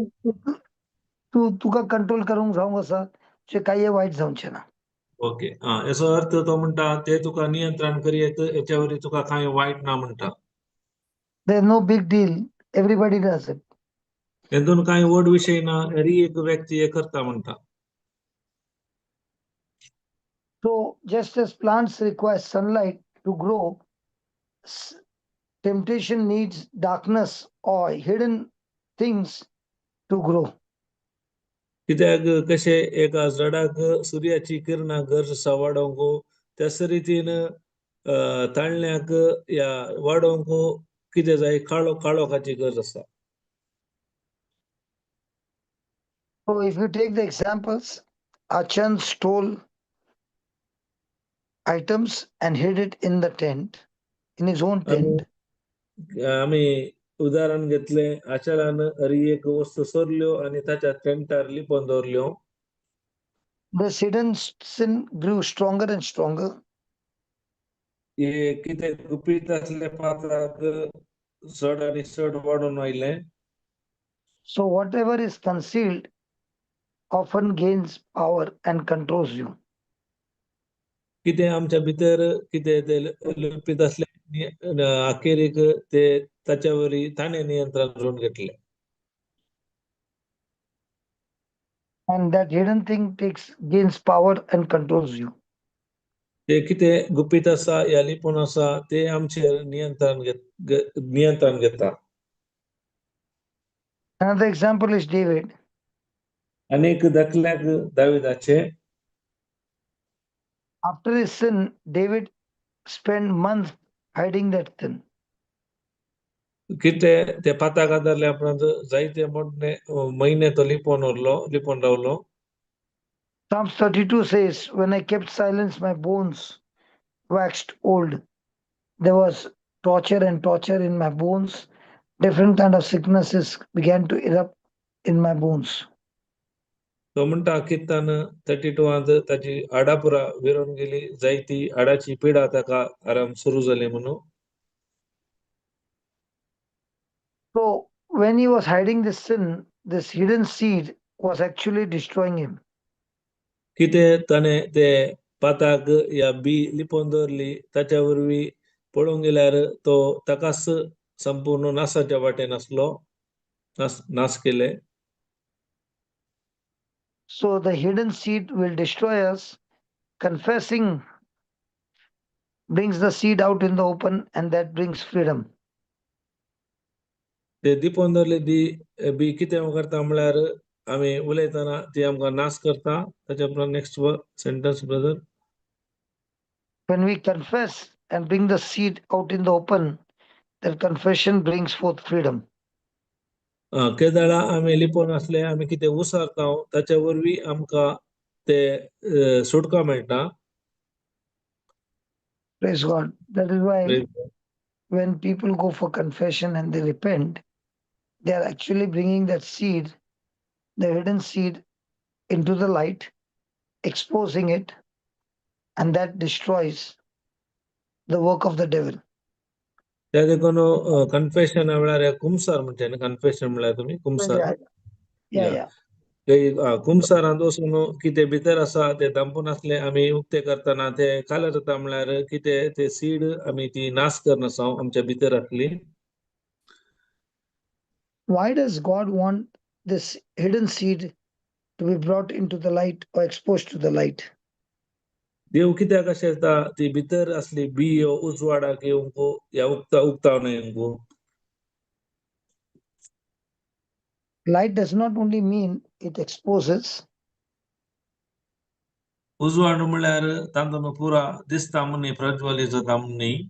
तुका कंट्रोल करूंक जावंक आसा जे काही वाईट जावचें ना. ओके याचो अर्थ तो म्हणटा ते तुका नियंत्रण करी येत याच्यावर तुका काय वाईट ना म्हणटा There's no big deal. Everybody does it. हेतून काय व्हड विषय ना हरी एक व्यक्ती हे करता म्हणटा So just as plants require sunlight to grow, s- temptation needs darkness or hidden things to grow. कित्याक कशे एका झाडाक सूर्याची किरणां गरज आसा वाडोवंक त्याच रितीन ताळण्याक या वाडोवंक कितें जाय काळोखाची गरज आसा So if you take the examples, Achan stole items and hid it in the tent, in his own tent. आम्ही उदाहरण घेतले आचारान हरी एक वस्तू सोरल्यो आणि ताच्या टेंटार लिपोवन दवरल्यो This hidden sin grew stronger and stronger. हे कितें गुपीत असले पात्राक चड आणि चड वाडून आयले So whatever is concealed often gains power and controls you. कितें आमच्या भितर कितें ते लिपीत असले अखेरीक ते ताच्या वरी ताणें नियंत्रण करून घेतले And that hidden thing gains power and controls you. ते कितें गुपीत आसा या लिपून आसा ते आमचेर नियंत्रण घेता Another example is David. अनेक दाखल्याक दाविदाचे After his sin, David spent months hiding that sin. कितें ते पाताक आदारल्या उपरांत जायते मोठे महिने तो लिपोवन रावलो Psalms 32 says, when I kept silence, my bones waxed old. There was torture and torture in my bones. Different kind of sicknesses began to erupt in my bones. तो म्हणटा कित्तान 32 ताची हाडा पुरा विरून गेली जायती हाडाची पिडा ताका आराम सुरू जाली म्हणून So when he was hiding this sin, this hidden seed was actually destroying him. कितें ताणें ते पाताक या बी लिपोवन दवरली ताच्या वरवीं पळोवंक गेल्यार तो ताकाच संपूर्ण नासाच्या वाटेन आसलो नाश केले So the hidden seed will destroy us. Confessing brings the seed out in the open, and that brings freedom. ते लिपोवन दवरली बी कितें करता म्हळ्यार आमी उलयतना ती आमकां नाश करता ताच्या उपरांत next sentence brother When we confess and bring the seed out in the open, that confession brings forth freedom. केदाळा आमी लिपोवन आसले आमी कितें उसारता ताच्या वरवीं आमकां ते सुटका मेळटा Praise God. That is why when people go for confession and they repent, they are actually bringing that seed, the hidden seed, into the light, exposing it, and that destroys the work of the devil. त्या देखून confession म्हळ्यार कुमसार म्हणटा न्ही confession म्हळ्यार तुमी कुमसार Yeah. कुमसारांत वचून कितें भितर आसा ते दंपून आसले आमी उक्ते करतना ते कालर जाता म्हळ्यार कितें ते सीड आमी ती नाश करनासा आमच्या भितर आसली Why does God want this hidden seed to be brought into the light or exposed to the light? देव कित्याक अशें जाता ती भितर आसली बी उजवाडाक येवंक या उक्तावन येवंक Light does not only mean it exposes, उजवाड म्हळ्यार तातूंत पुरा दिसता म्हणून प्रज्वलीत जाता म्हणून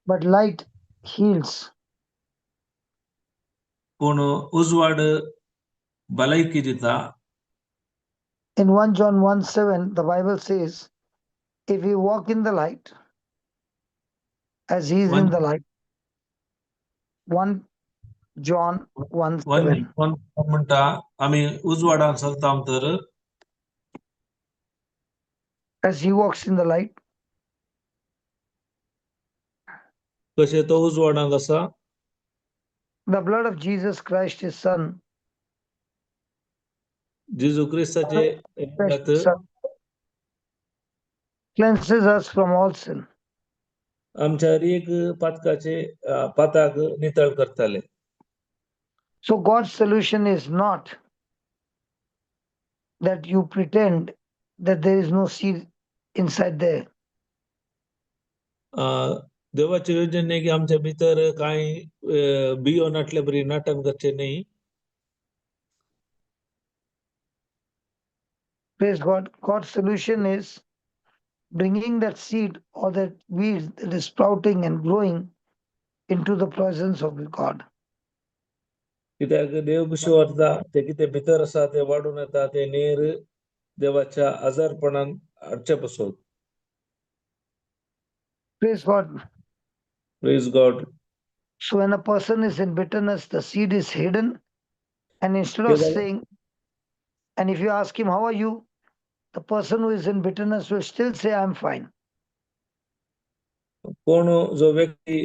but light heals. पूण उजवाड भलायकी दिता In 1 John 1:7, the Bible says, if we walk in the light, as he is in the light. 1 John 1:7. म्हणटा आमी उजवाडाक चलता तर as he walks in the light, कसे तो उजवाडाक आसा the blood of Jesus Christ, his son, Jeju क्रिस्ताचे Christ, रगत his son, cleanses us from all sin. आमच्या हर एक पाताक नितळ करताले. So God's solution is not that you pretend that there is no seed inside there. देवाचे योजने की आमच्या भितर काही बियो नाटले बरी नाटन करचे नाही. Praise God. God's solution is bringing that seed or that weed that is sprouting and growing into the presence of God. कित्याक देव कशें व्हरता ते कितें भितर आसा ते वाडून येता ते नेर देवाच्या आजारपणान हाडचे पसून. Praise God. Praise God. So when a person is in bitterness, the seed is hidden. And instead of Kedar- saying, and if you ask him, how are you? The person who is in bitterness will still say, I'm fine. कोण जो व्यक्ती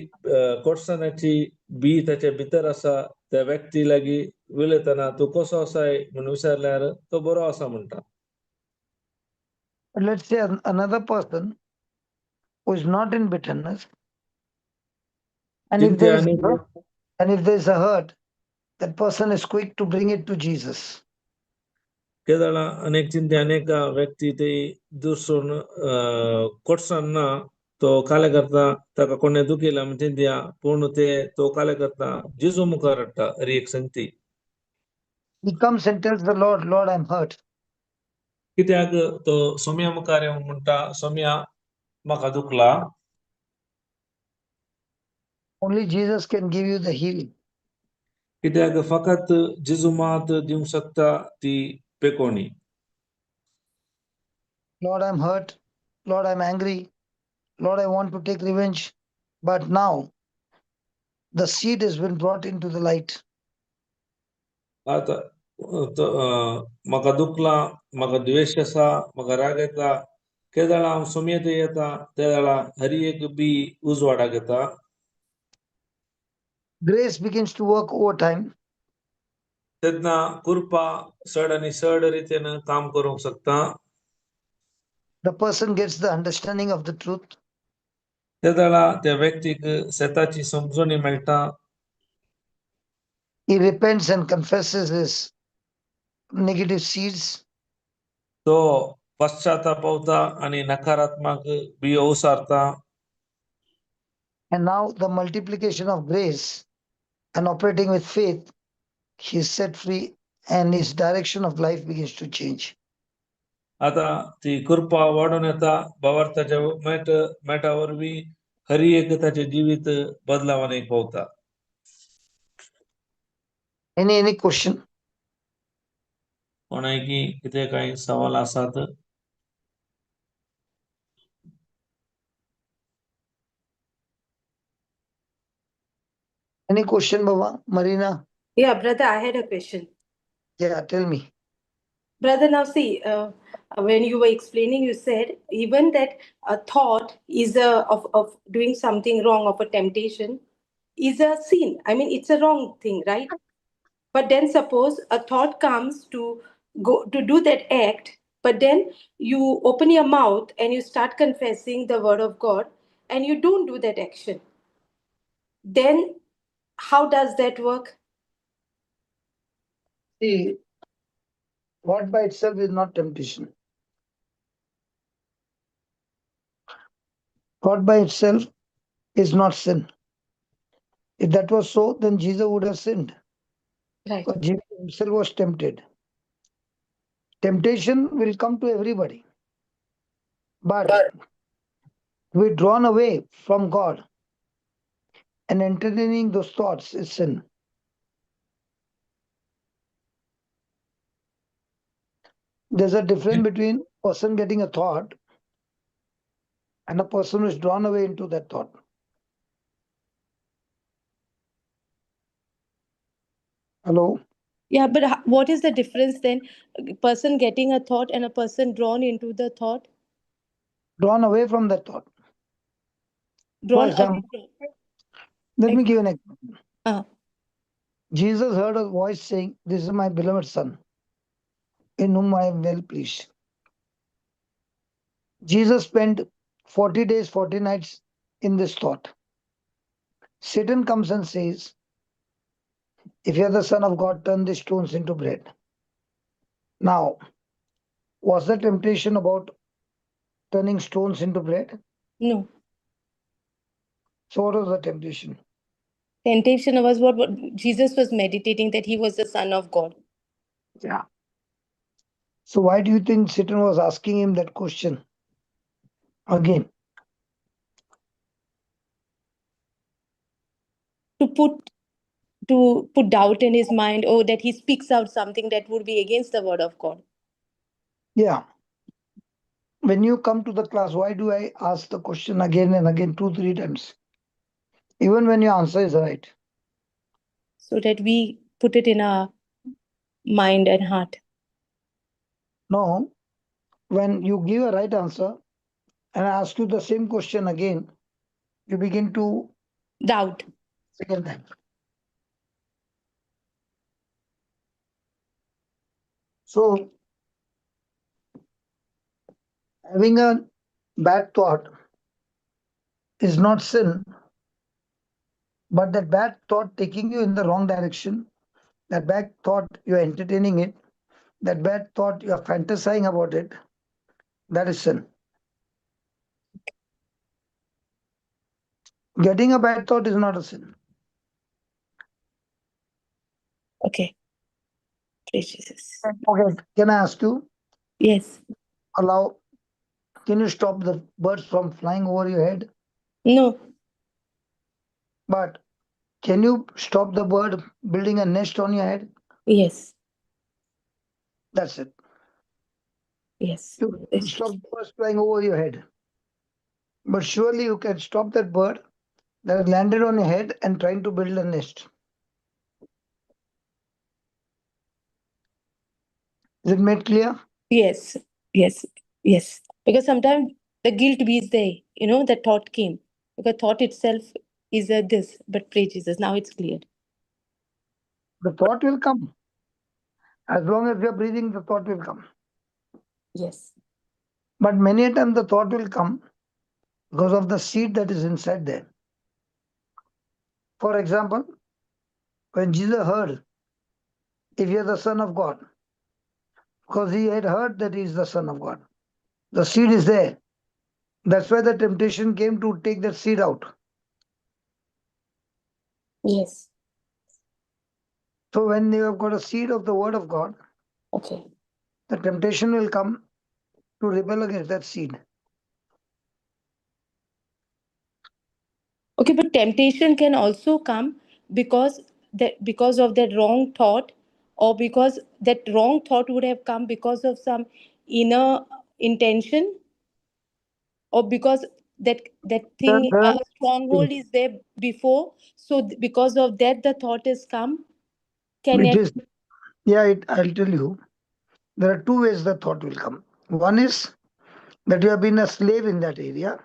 कोटसानाची B त्याच्या भितर आसा त्या व्यक्ती लागी उलयतना तू कसो आसाय म्हणून विचारल्यार तो बरो आसा म्हणटा. But let's say another person who is not in bitterness, and if there is a hurt, that person is quick to bring it to Jesus. केदाळा अनेक चिंते अनेक व्यक्ती ते दुसरून कोटसांना तो काले करता ताका कोणे दुखिला म्हणजे दिया पूर्ण ते तो काले करता जेजू मुखार हाडटा हरी एक संगती. He comes and tells the Lord, Lord, I'm hurt. कित्याक तो सोम्या मुखार येवन म्हणटा सोम्या म्हाका दुखला. Only Jesus can give you the healing. कित्याक फकत जेजू मात दिवंक शकता ती पेकोणी. Lord, I'm hurt. Lord, I'm angry. Lord, I want to take revenge. But now the seed has been brought into the light. आता म्हाका दुखला म्हाका द्वेष आसा म्हाका राग येता केदाळा हांव सोम्येत येता त्या वेळा हरी एक बी उजवाडाक येता. Grace begins to work over time. तेन्ना कृपा चड आनी चड रितीन काम करूंक शकता. The person gets the understanding of the truth. त्या वेळा त्या व्यक्तीक सताची समजणी मेळटा. He repents and confesses his negative seeds. तो पश्चातापवता आणि नकारात्मक बियो उसारता. And now the multiplication of grace and operating with faith, he is set free and his direction of life begins to change. आता ती कृपा वाढून येता भावार्थाच्या मेटावरवी हरी एक ताचे जिवीत बदलावाने पावता. Any question? कोणाकी कितें काही सवाल आसात? Any question, Baba? Marina? Yeah, brother, I had a question. Yeah, tell me. Brother, now see, when you were explaining, you said even that a thought is of doing something wrong, of a temptation, is a sin. I mean, it's a wrong thing, right? But then suppose a thought comes to go to do that act, but then you open your mouth and you start confessing the word of God, and you don't do that action. Then how does that work? See, thought by itself is not temptation. Thought by itself is not sin. If that was so, then Jesus would have sinned. Right. Because Jesus himself was tempted. Temptation will come to everybody. But we're drawn away from God and entertaining those thoughts is sin. There's a difference between a person getting a thought and a person who is drawn away into that thought. Hello? Yeah, but what is the difference then? A person getting a thought and a person drawn into the thought? drawn away from that thought. Drawn example, away from. Let me give you an example. Uh, Jesus heard a voice saying, "This is my beloved Son, in whom I am well pleased." Jesus spent 40 days, 40 nights in this thought. Satan comes and says, "If you are the Son of God, turn these stones into bread." Now, was the temptation about turning stones into bread? no. So, what was the temptation? Temptation was what Jesus was meditating, that he was the Son of God. Yeah. So, why do you think Satan was asking him that question again? To put doubt in his mind, or that he speaks out something that would be against the word of God. Yeah. When you come to the class, why do I ask the question again and again, 2, 3 times? Even when your answer is right. So that we put it in our mind and heart. No, when you give a right answer and I ask you the same question again, you begin to Doubt. second time. So, having a bad thought is not sin, but that bad thought taking you in the wrong direction, that bad thought you're entertaining it, that bad thought you're fantasizing about it, that is sin. Getting a bad thought is not a sin. Okay. Praise Jesus. Okay, can I ask you, Yes. can you stop the birds from flying over your head? No. But can you stop the bird building a nest on your head? Yes. That's it. Yes. You can stop the birds flying over your head. But surely you can stop that bird that has landed on your head and trying to build a nest. Is it made clear? Yes. Yes. Yes. Because sometimes the guilt is there, the thought came. Because thought itself is this, but praise Jesus. Now it's clear. The thought will come. As long as you're breathing, the thought will come. Yes. But many a time the thought will come because of the seed that is inside there. For example, when Jesus heard, "If you're the Son of God," because he had heard that he is the Son of God, the seed is there. That's why the temptation came to take that seed out. Yes. So when you have got a seed of the Word of God, Okay. the temptation will come to rebel against that seed. Okay, but temptation can also come because of that wrong thought, or because that wrong thought would have come because of some inner intention, or because that thing, There a are stronghold is there before, so because of that the thought has come. It is, I'll tell you. There are two ways the thought will come. One is that you have been a slave in that area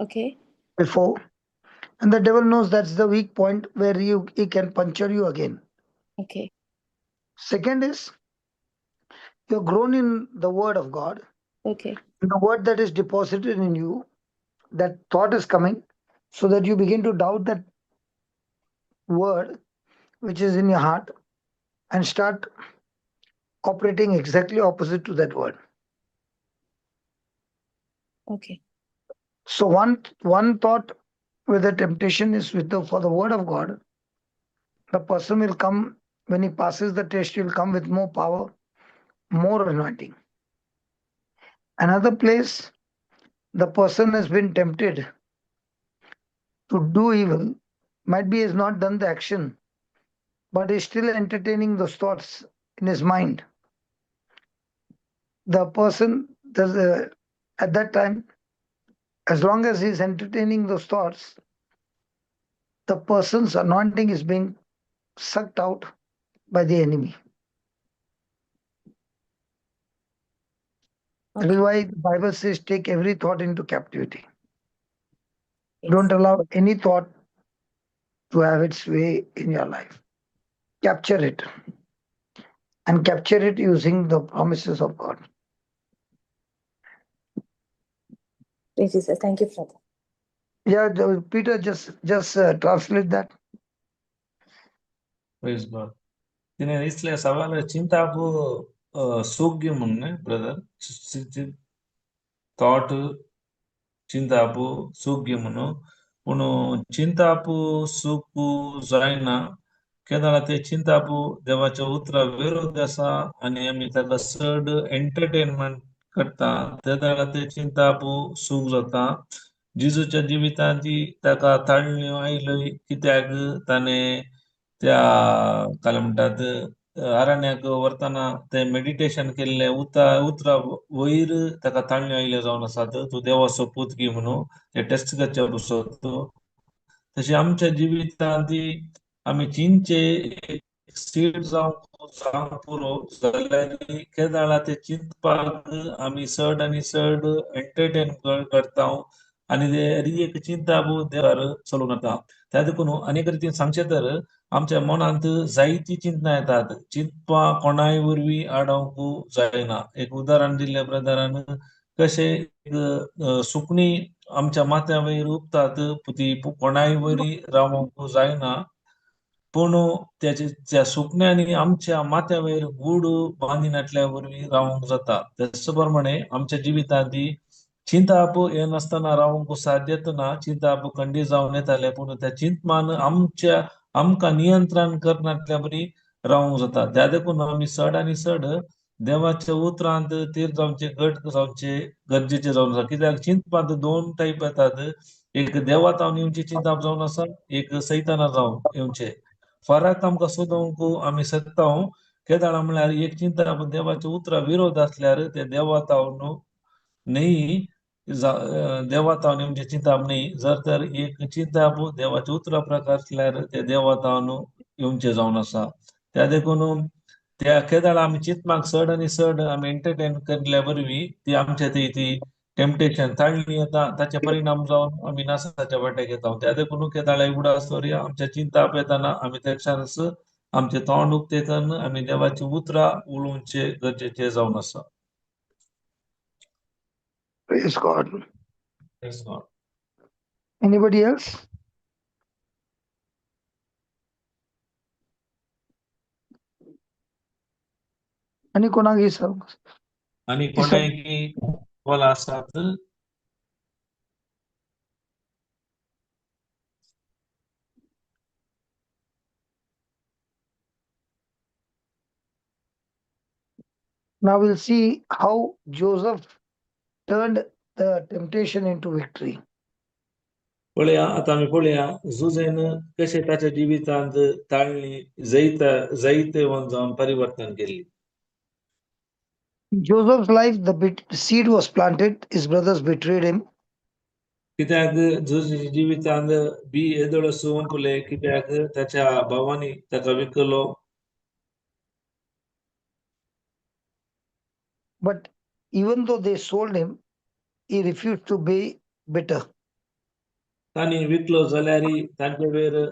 Okay. before, and the devil knows that's the weak point where he can puncture you again. Okay. Second is you're grown in the Word of God, Okay. the Word that is deposited in you. That thought is coming, so that you begin to doubt that Word which is in your heart and start operating exactly opposite to that Word. Okay. So one thought with the temptation is for the Word of God. The person will come, when he passes the test, he will come with more power, more anointing. Another place, the person has been tempted to do evil, might be has not done the action, but is still entertaining those thoughts in his mind. The person does at that time, as long as he is entertaining those thoughts, the person's anointing is being sucked out by the enemy. That is why the Bible says, take every thought into captivity. Don't allow any thought to have its way in your life. Capture it. And capture it using the promises of God. Thank you, sir. Thank you, brother. Yeah, Peter, just translate that. Praise God. तिने इसलिए सवाल चिंता को सूग्य मुन्ने brother thought चिंतापू सूग्यमुनु पुनु चिंतापू सुकू जायना केदाळा ते चिंतापू देवाच्या उतरा विरोध असा आणि आम्ही ताका चड एंटरटेनमेंट करता तेदाळा ते चिंतापू सूक जाता जिजूच्या जिवितांत ताका ताळण्यो आयल्यो कित्याक ताणे त्या काय म्हणतात अरण्याक वरतना ते मेडिटेशन केल्ले उतरा वयर ताका ताळण्यो आयल्यो जावन आसात तूं देवाचो पूत घे म्हणून ते टेस्ट करचे पसतो तशें आमच्या जिवितांत आमी चिंतचे सीड जावं पुरो जाल्यार केदाळा ते चिंतपाक आमी चड आनी चड एंटरटेन करता आनी ते एक चिंता देवार चलून येता त्या देखून अनेक रितीन सांगचे तर आमच्या मनांत जायती चिंतना येतात चिंतपा कोणाय वरवीं आडावंक जायना एक उदाहरण दिल्ले ब्रदरान कशें सुकणी आमच्या माथ्या वयर उपतात ती कोणाय वरी रावंक जायना पूण त्या सुकण्यांनी आमच्या माथ्या वयर गूड बांदिनातल्या वरवीं रावंक जाता त्याच प्रमाणे आमच्या जिवितांत चिंताप हे नासतना रावंक साध्यत ना चिंताप खंडी जावन येताले पूण त्या चिंतमान आमकां नियंत्रण करनातल्या बरी रावंक जाता त्या देखून आमी चड आनी चड देवाच्या उतरांत तीर जावचे घट जावचे गरजेचे जावन आसा कित्याक चिंतपांत दोन टायप येतात एक देवा जावन येवची चिंताप जावन आसा एक सैताना जावन येवचे फरक आमकां सोदूंक आमी शकता केदाळा म्हळ्यार एक चिंताप देवाच्या उतरा विरोध आसल्यार ते देवा जावन न्ही देवा जावन येवचे चिंताप न्ही जर तर एक चिंताप देवाच्या उतरा प्रकार आसल्यार ते देवा जावन येवचे जावन आसा त्या देखून त्या केदाळा आमी चिंतपाक चड आनी चड आमी एंटरटेन केल्ल्या वरवीं ती आमच्या ती टेम्पटेशन ताळणी येता ताचे परिणाम जावन आमी नासाच्या वाटेक येता त्या देखून केदाळा एवढा आसतोरी आमच्या चिंताप येताना आमी तेच्यानच आमचे तोंड उक्तेतन आमी देवाची उतरां उलोवचे गरजेचे जावन आसा Praise God. Praise God. Anybody else? आणि कोणाक सांग आणि कोणाय बोला आसात Now we'll see how Joseph turned the temptation into victory. पळया आता आमी पळया जुजेन कशे ताच्या जिवितांत ताळणी जायते जावन परिवर्तन केली In Joseph's life, the seed was planted. His brothers betrayed him. कित्याक जुजेच्या जिवितांत बी येदळ सुवंपले कित्याक ताच्या भावांनी ताका विकलो But even though they sold him, he refused to be bitter. तांणी विकलो जाल्यार तांचे वयर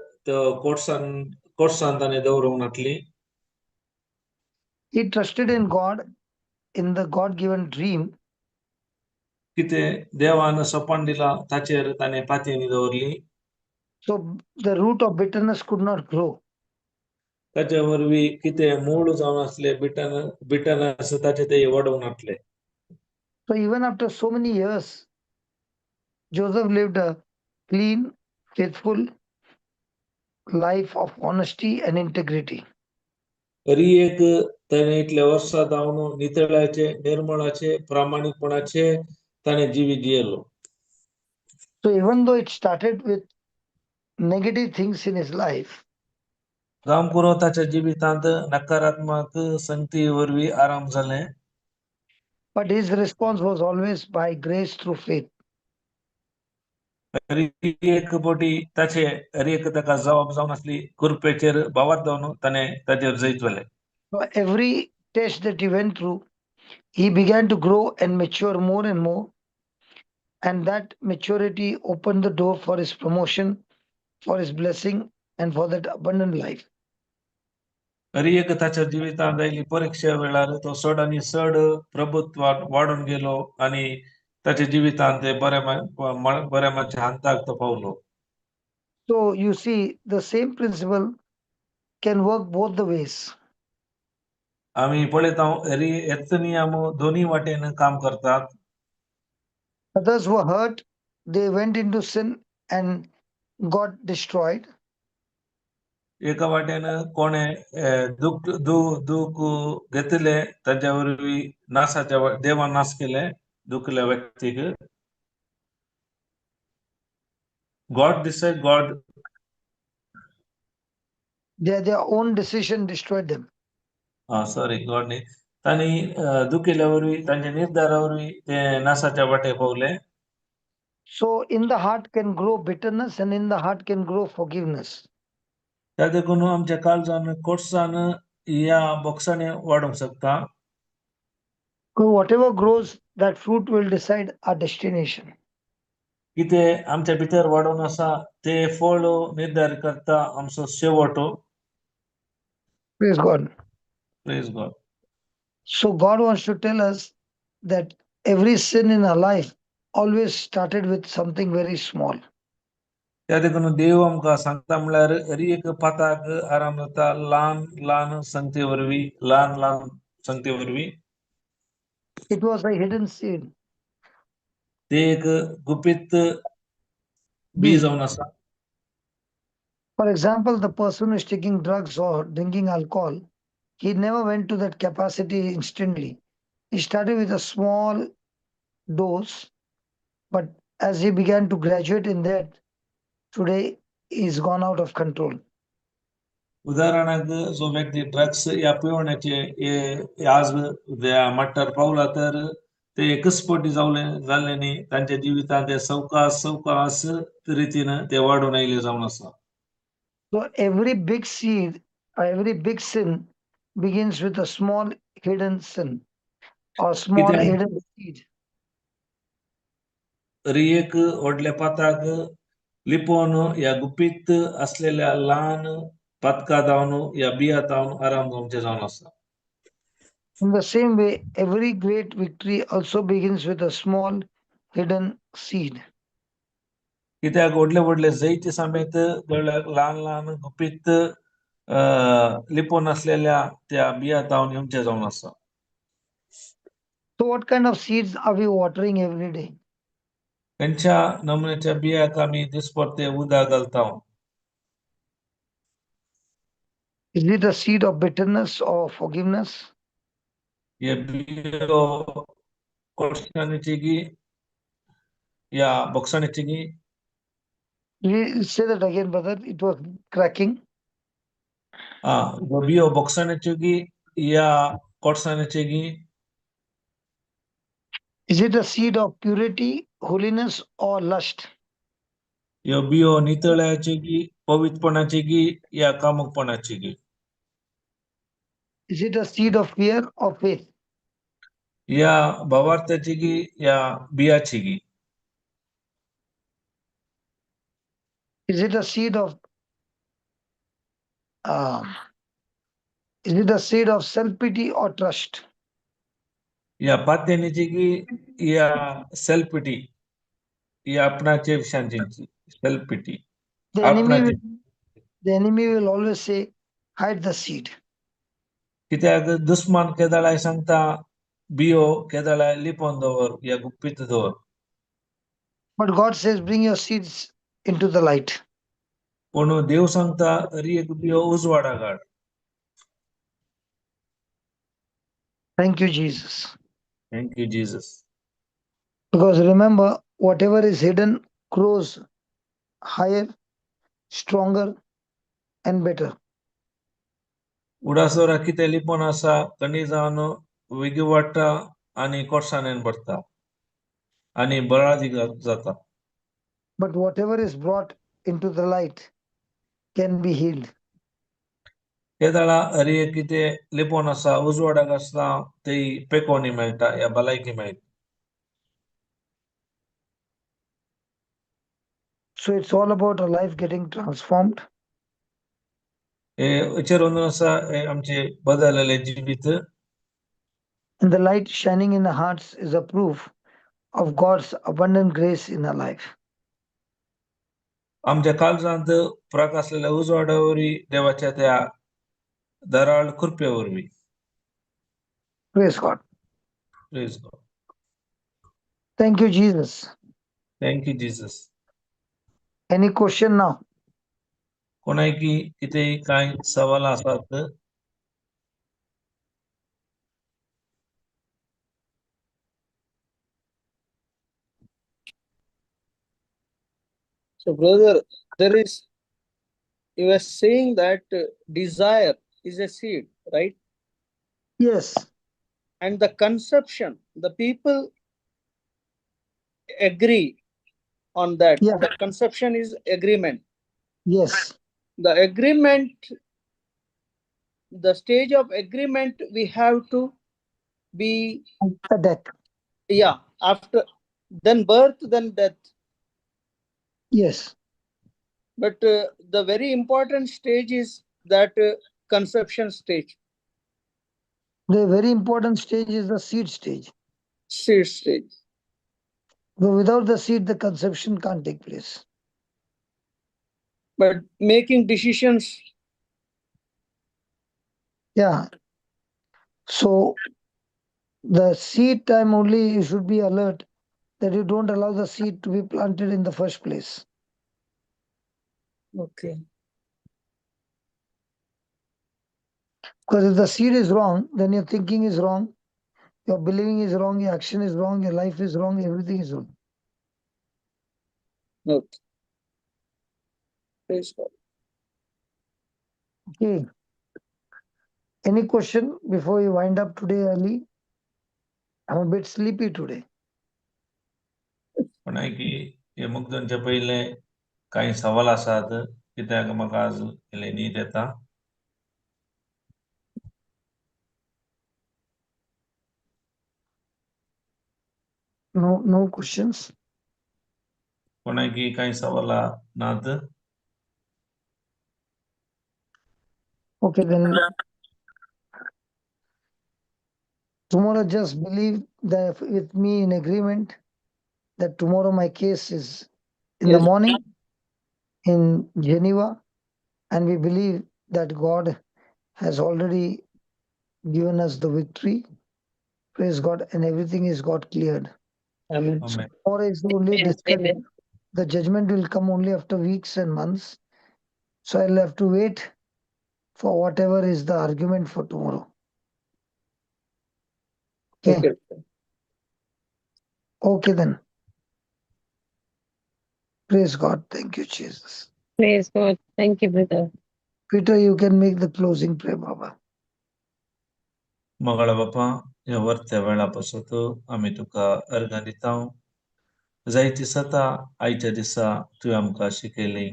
कोर्सान ताणें दवरूंक नाटली He trusted in God, in the God-given dream. किते देवान सोपन दिला ताचेर ताणें पातयेनी दवरली So the root of bitterness could not grow. ताच्या वरवीं कितें मूळ जावन आसले बिटरनस ताचे ते वाडूंक नाटले So even after so many years, Joseph lived a clean, faithful life of honesty and integrity. तरी एक ताणें इतल्या वर्सां जावन नितळाचे निर्मळाचे प्रामाणिकपणाचे ताणें जिवीत जियेलो So even though it started with negative things in his life, जावं पुरो ताच्या जिवितांत नकारात्मक संगती वरवीं आराम जाले but his response was always by grace through faith. तरी एक पोटी ताचे एक ताका जबाब जावन आसली कृपेचेर भावार जावन ताणें ताचेर जैत वेले So every test that he went through, he began to grow and mature more and more. And that maturity opened the door for his promotion, for his blessing, and for that abundant life. तरी एक ताच्या जिवितांत आयिल्ली परीक्षा वेळार तो चड आनी चड प्रभुत्वात वाडून गेलो आनी ताच्या जिवितांत ते बऱ्या मातशे अंताक तो Paulo. So you see, the same principle can work both the ways. आम्ही पळयता हेच नियम दोन्ही वाटेन काम करतात. Others were hurt, they went into sin and got destroyed. एका वाटेन कोणे दूख घेतले ताच्या वरवीं नासाच्या देवान नाश केले दुखल्या व्यक्तीक. God Their own decision destroyed them. God न्ही तांणी दुखिल्ल्या वरवीं तांच्या निर्धारा वरवीं ते नासाच्या वाटे Pawle. So in the heart can grow bitterness and in the heart can grow forgiveness. त्या देखून आमच्या काळजान कोर्सान ह्या बोक्साने वाडूंक शकता. So whatever grows, that fruit will decide our destination. कितें आमच्या भितर वाडून आसा ते फळ निर्धार करता आमचो शेवट. Praise God. Praise God. So God wants to tell us that every sin in our life always started with something very small. त्या देखून देव आमकां सांगता म्हळ्यार हर एक पाताक आराम जाता ल्हान संगते वरवीं ल्हान संगते वरवीं. It was a hidden seed. ते एक गुपित बी जावन आसा. For example, the person who is taking drugs or drinking alcohol, he never went to that capacity instantly. He started with a small dose, but as he began to graduate in that, today he's gone out of control. उदाहरणार्थ जो व्यक्ती drugs या पिवण्याचे आज मट्टार पावला तर ते एकच स्पोटी जाल्ले न्ही तांच्या जिवितांत ते सावकाश रितीन ते वाडून आयले जावन आसा. So every big seed or every big sin begins with a small hidden sin or small कित्याक hidden seed. तरी एक व्हडल्या पाताक लिपोवन या गुपित असलेल्या ल्हान पातका जावन या बिया जावन आराम जावचे जावन आसा. In the same way, every great victory also begins with a small hidden seed. कित्याक व्हडले जैत समेत ल्हान गुपित लिपोवन असलेल्या त्या बिया जावन येवचे जावन आसा. So what kind of seeds are we watering every day? खंयच्या नमुन्याच्या बियाक आमी दिसपरते उदक घालता. Is it a seed of bitterness or forgiveness? हे बियो कोळशाची गी या बोक्साण्याची गी. Say that again, brother. It was cracking. बियो बोक्साण्याची गी या कोळसाण्याची गी. Is it a seed of purity, holiness, or lust? ह्यो बियो नितळ्याची गी पवित्रपणाची गी या कामुकपणाची गी. Is it a seed of fear or faith? या भावार्थाची गी या बियाची गी. Is it a seed of self-pity or trust? या पात्यानीची गी या सेल्फ पिटी या आपणाचे विशांची self pity. The enemy will always say, hide the seed. कित्याक दुश्मन केदाळाय सांगता बियो केदाळाय लिपोवन दवर या गुप्पीत दवर. But God says, bring your seeds into the light. पण देव सांगता हरी एक बियो उजवाडा घाड. Thank you, Jesus. Thank you, Jesus. Because remember, whatever is hidden grows higher, stronger, and better. उडासोरा कितें लिपोवन आसा कणी जावन वेगी वाडटा आनी कोर्सानेन भरता आनी बळादी जाता. But whatever is brought into the light can be healed. केदाळा हर एक कितें लिपोवन आसा उजवाडाक आसता थंय पेकोवणी मेळटा या भलायकी मेळटा. So it's all about our life getting transformed. हेचेर वचून आसा हे आमचे बदललेले जिवीत And the light shining in our hearts is a proof of God's abundant grace in our life. आमच्या काळजांत प्रकाशलेल्या उजवाडा वरवीं देवाच्या त्या दराळ कृपे वरवीं. Praise God. Praise God. Thank you, Jesus. Thank you, Jesus. Any question now? कोणाकी कितेंय कांय सवाल आसात? So, brother, you were saying that desire is a seed, right? Yes. And the conception, the people agree on that. Yeah. The conception is agreement. Yes. The agreement, the stage of agreement, we have to be, After death. yeah, after, then birth, then death. Yes. But the very important stage is that conception stage, The very important stage is the seed stage. seed stage. But without the seed, the conception can't take place. But making decisions, Yeah. So the seed time only you should be alert that you don't allow the seed to be planted in the first place. okay, Because if the seed is wrong, then your thinking is wrong, your believing is wrong, your action is wrong, your life is wrong, everything is wrong. okay. Praise God. Okay. Any question before you wind up today early? I'm a bit sleepy today. कोणाकी हे मुक्तांचे पयले कांय सवाल आसात कित्याक म्हाका आज इल्ली न्हीद येता. No questions? कोणाकी कांय सवाल नात? Okay, then tomorrow just believe that with me in agreement that tomorrow my case is in the Yes. morning in Geneva, and we believe that God has already given us the victory. Praise God, and everything is got cleared. Amen. Amen. Tomorrow is only discussion. The judgment will come only after weeks and months. So I'll have to wait for whatever is the argument for tomorrow. Okay. Okay then. Praise God. Thank you, Jesus. Praise God. Thank you, brother. Peter, you can make the closing prayer, Baba. Mangala बापा ह्या वर्त्या वेळा पासत आमी तुका अर्गां दिता. जायती सता आयच्या दिसा तुवें आमकां शिकयली.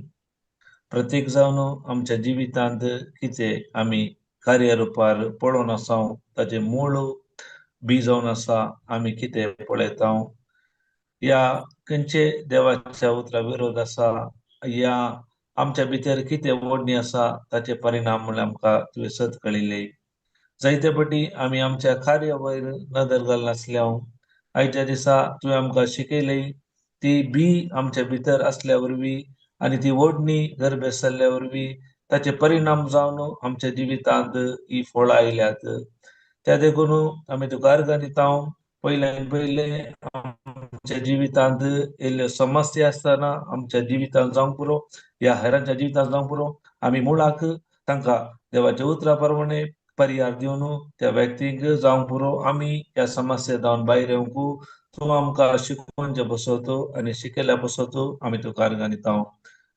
प्रत्येक जावन आमच्या जिवितांत कितें आमी कार्यरुपार पळोवन आसा ताचे मूळ बी जावन आसा आमी कितें पळयता. या खंयचे देवाच्या उतरा विरोध आसा या आमच्या भितर कितें ओडणी आसा ताचे परिणाम म्हणल्यार आमकां तुवें सत कळयले. जायते फावटी आमी आमच्या कार्या वयर नदर घालनासल्यान आयच्या दिसा तुवें आमकां शिकयली ती बी आमच्या भितर आसल्या वरवीं आनी ती ओडणी गर्भे सरल्या वरवीं ताचे परिणाम जावन आमच्या जिवितांत ही फळां आयल्यात. त्या देखून आमी तुका अर्गां दिता. पयल्यान पयले आमच्या जिवितांत येयल्ल्यो समस्या आसतना आमच्या जिवितांत जावंक पुरो या हेरांच्या जिवितांत जावंक पुरो आमी मुळाक तांकां देवाच्या उतरा प्रमाणे पर्याय दिवन त्या व्यक्तीक जावंक पुरो आमी ह्या समस्या जावन भायर येवंक तूं आमकां शिकोवचे बसोवतो आनी शिकयल्या बसोवतो आमी तुका अर्गां दिता.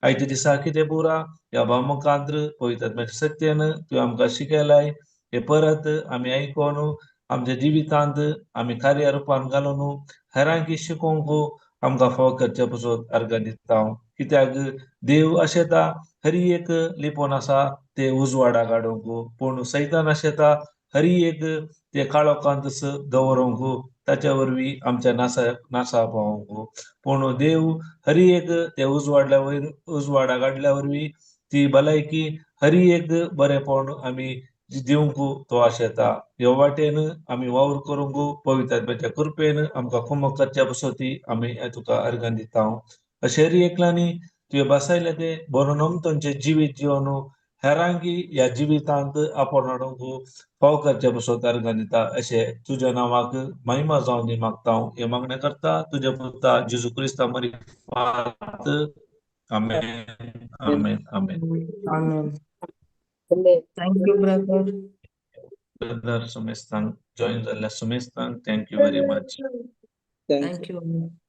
आयच्या दिसा कितें पुरा ह्या भावमुखांत पवित्र आत्म्याच्या सत्यान तुवें आमकां शिकयलाय हे परत आमी आयकोन आमच्या जिवितांत आमी कार्या रुपान घालून हेरांकी शिकोवंक आमकां फाव करचे बसोत अर्गां दिता. कित्याक देव अशें हर एक लिपोवन आसा ते उजवाडा काडूंक पूण सैतान शेता हरी एक ते काळोखांतस दवरूंक ताच्या वरवीं आमच्या नासा पावोंक पूण देव हरी एक ते उजवाडा काडल्या वरवीं ती भलायकी हरी एक बरेपण आमी दिवंक तो आशेता ह्या वाटेन आमी वावर करूंक पवित्र आत्म्याच्या कृपेन आमकां कुमक करच्या बसोती आमी तुका अर्घां दिता अशें एकल्यांनी तुवें बसयलें ते बरो नमतोंचे जिवीत जिवन हेरांकी ह्या जिवितांत आपोण हाडूंक फाव करच्या बसोत अर्घां दिता अशें तुज्या नांवाक महिमा जावं दी मागता हे मागणें करता तुज्या पुता जेजू क्रिस्ता मरी amen amen amen Amen. Thank you, brother. Brother सुमेस्तांक जॉइन जाल्ल्या सुमेस्तांक thank you very much Thank you. Thank you.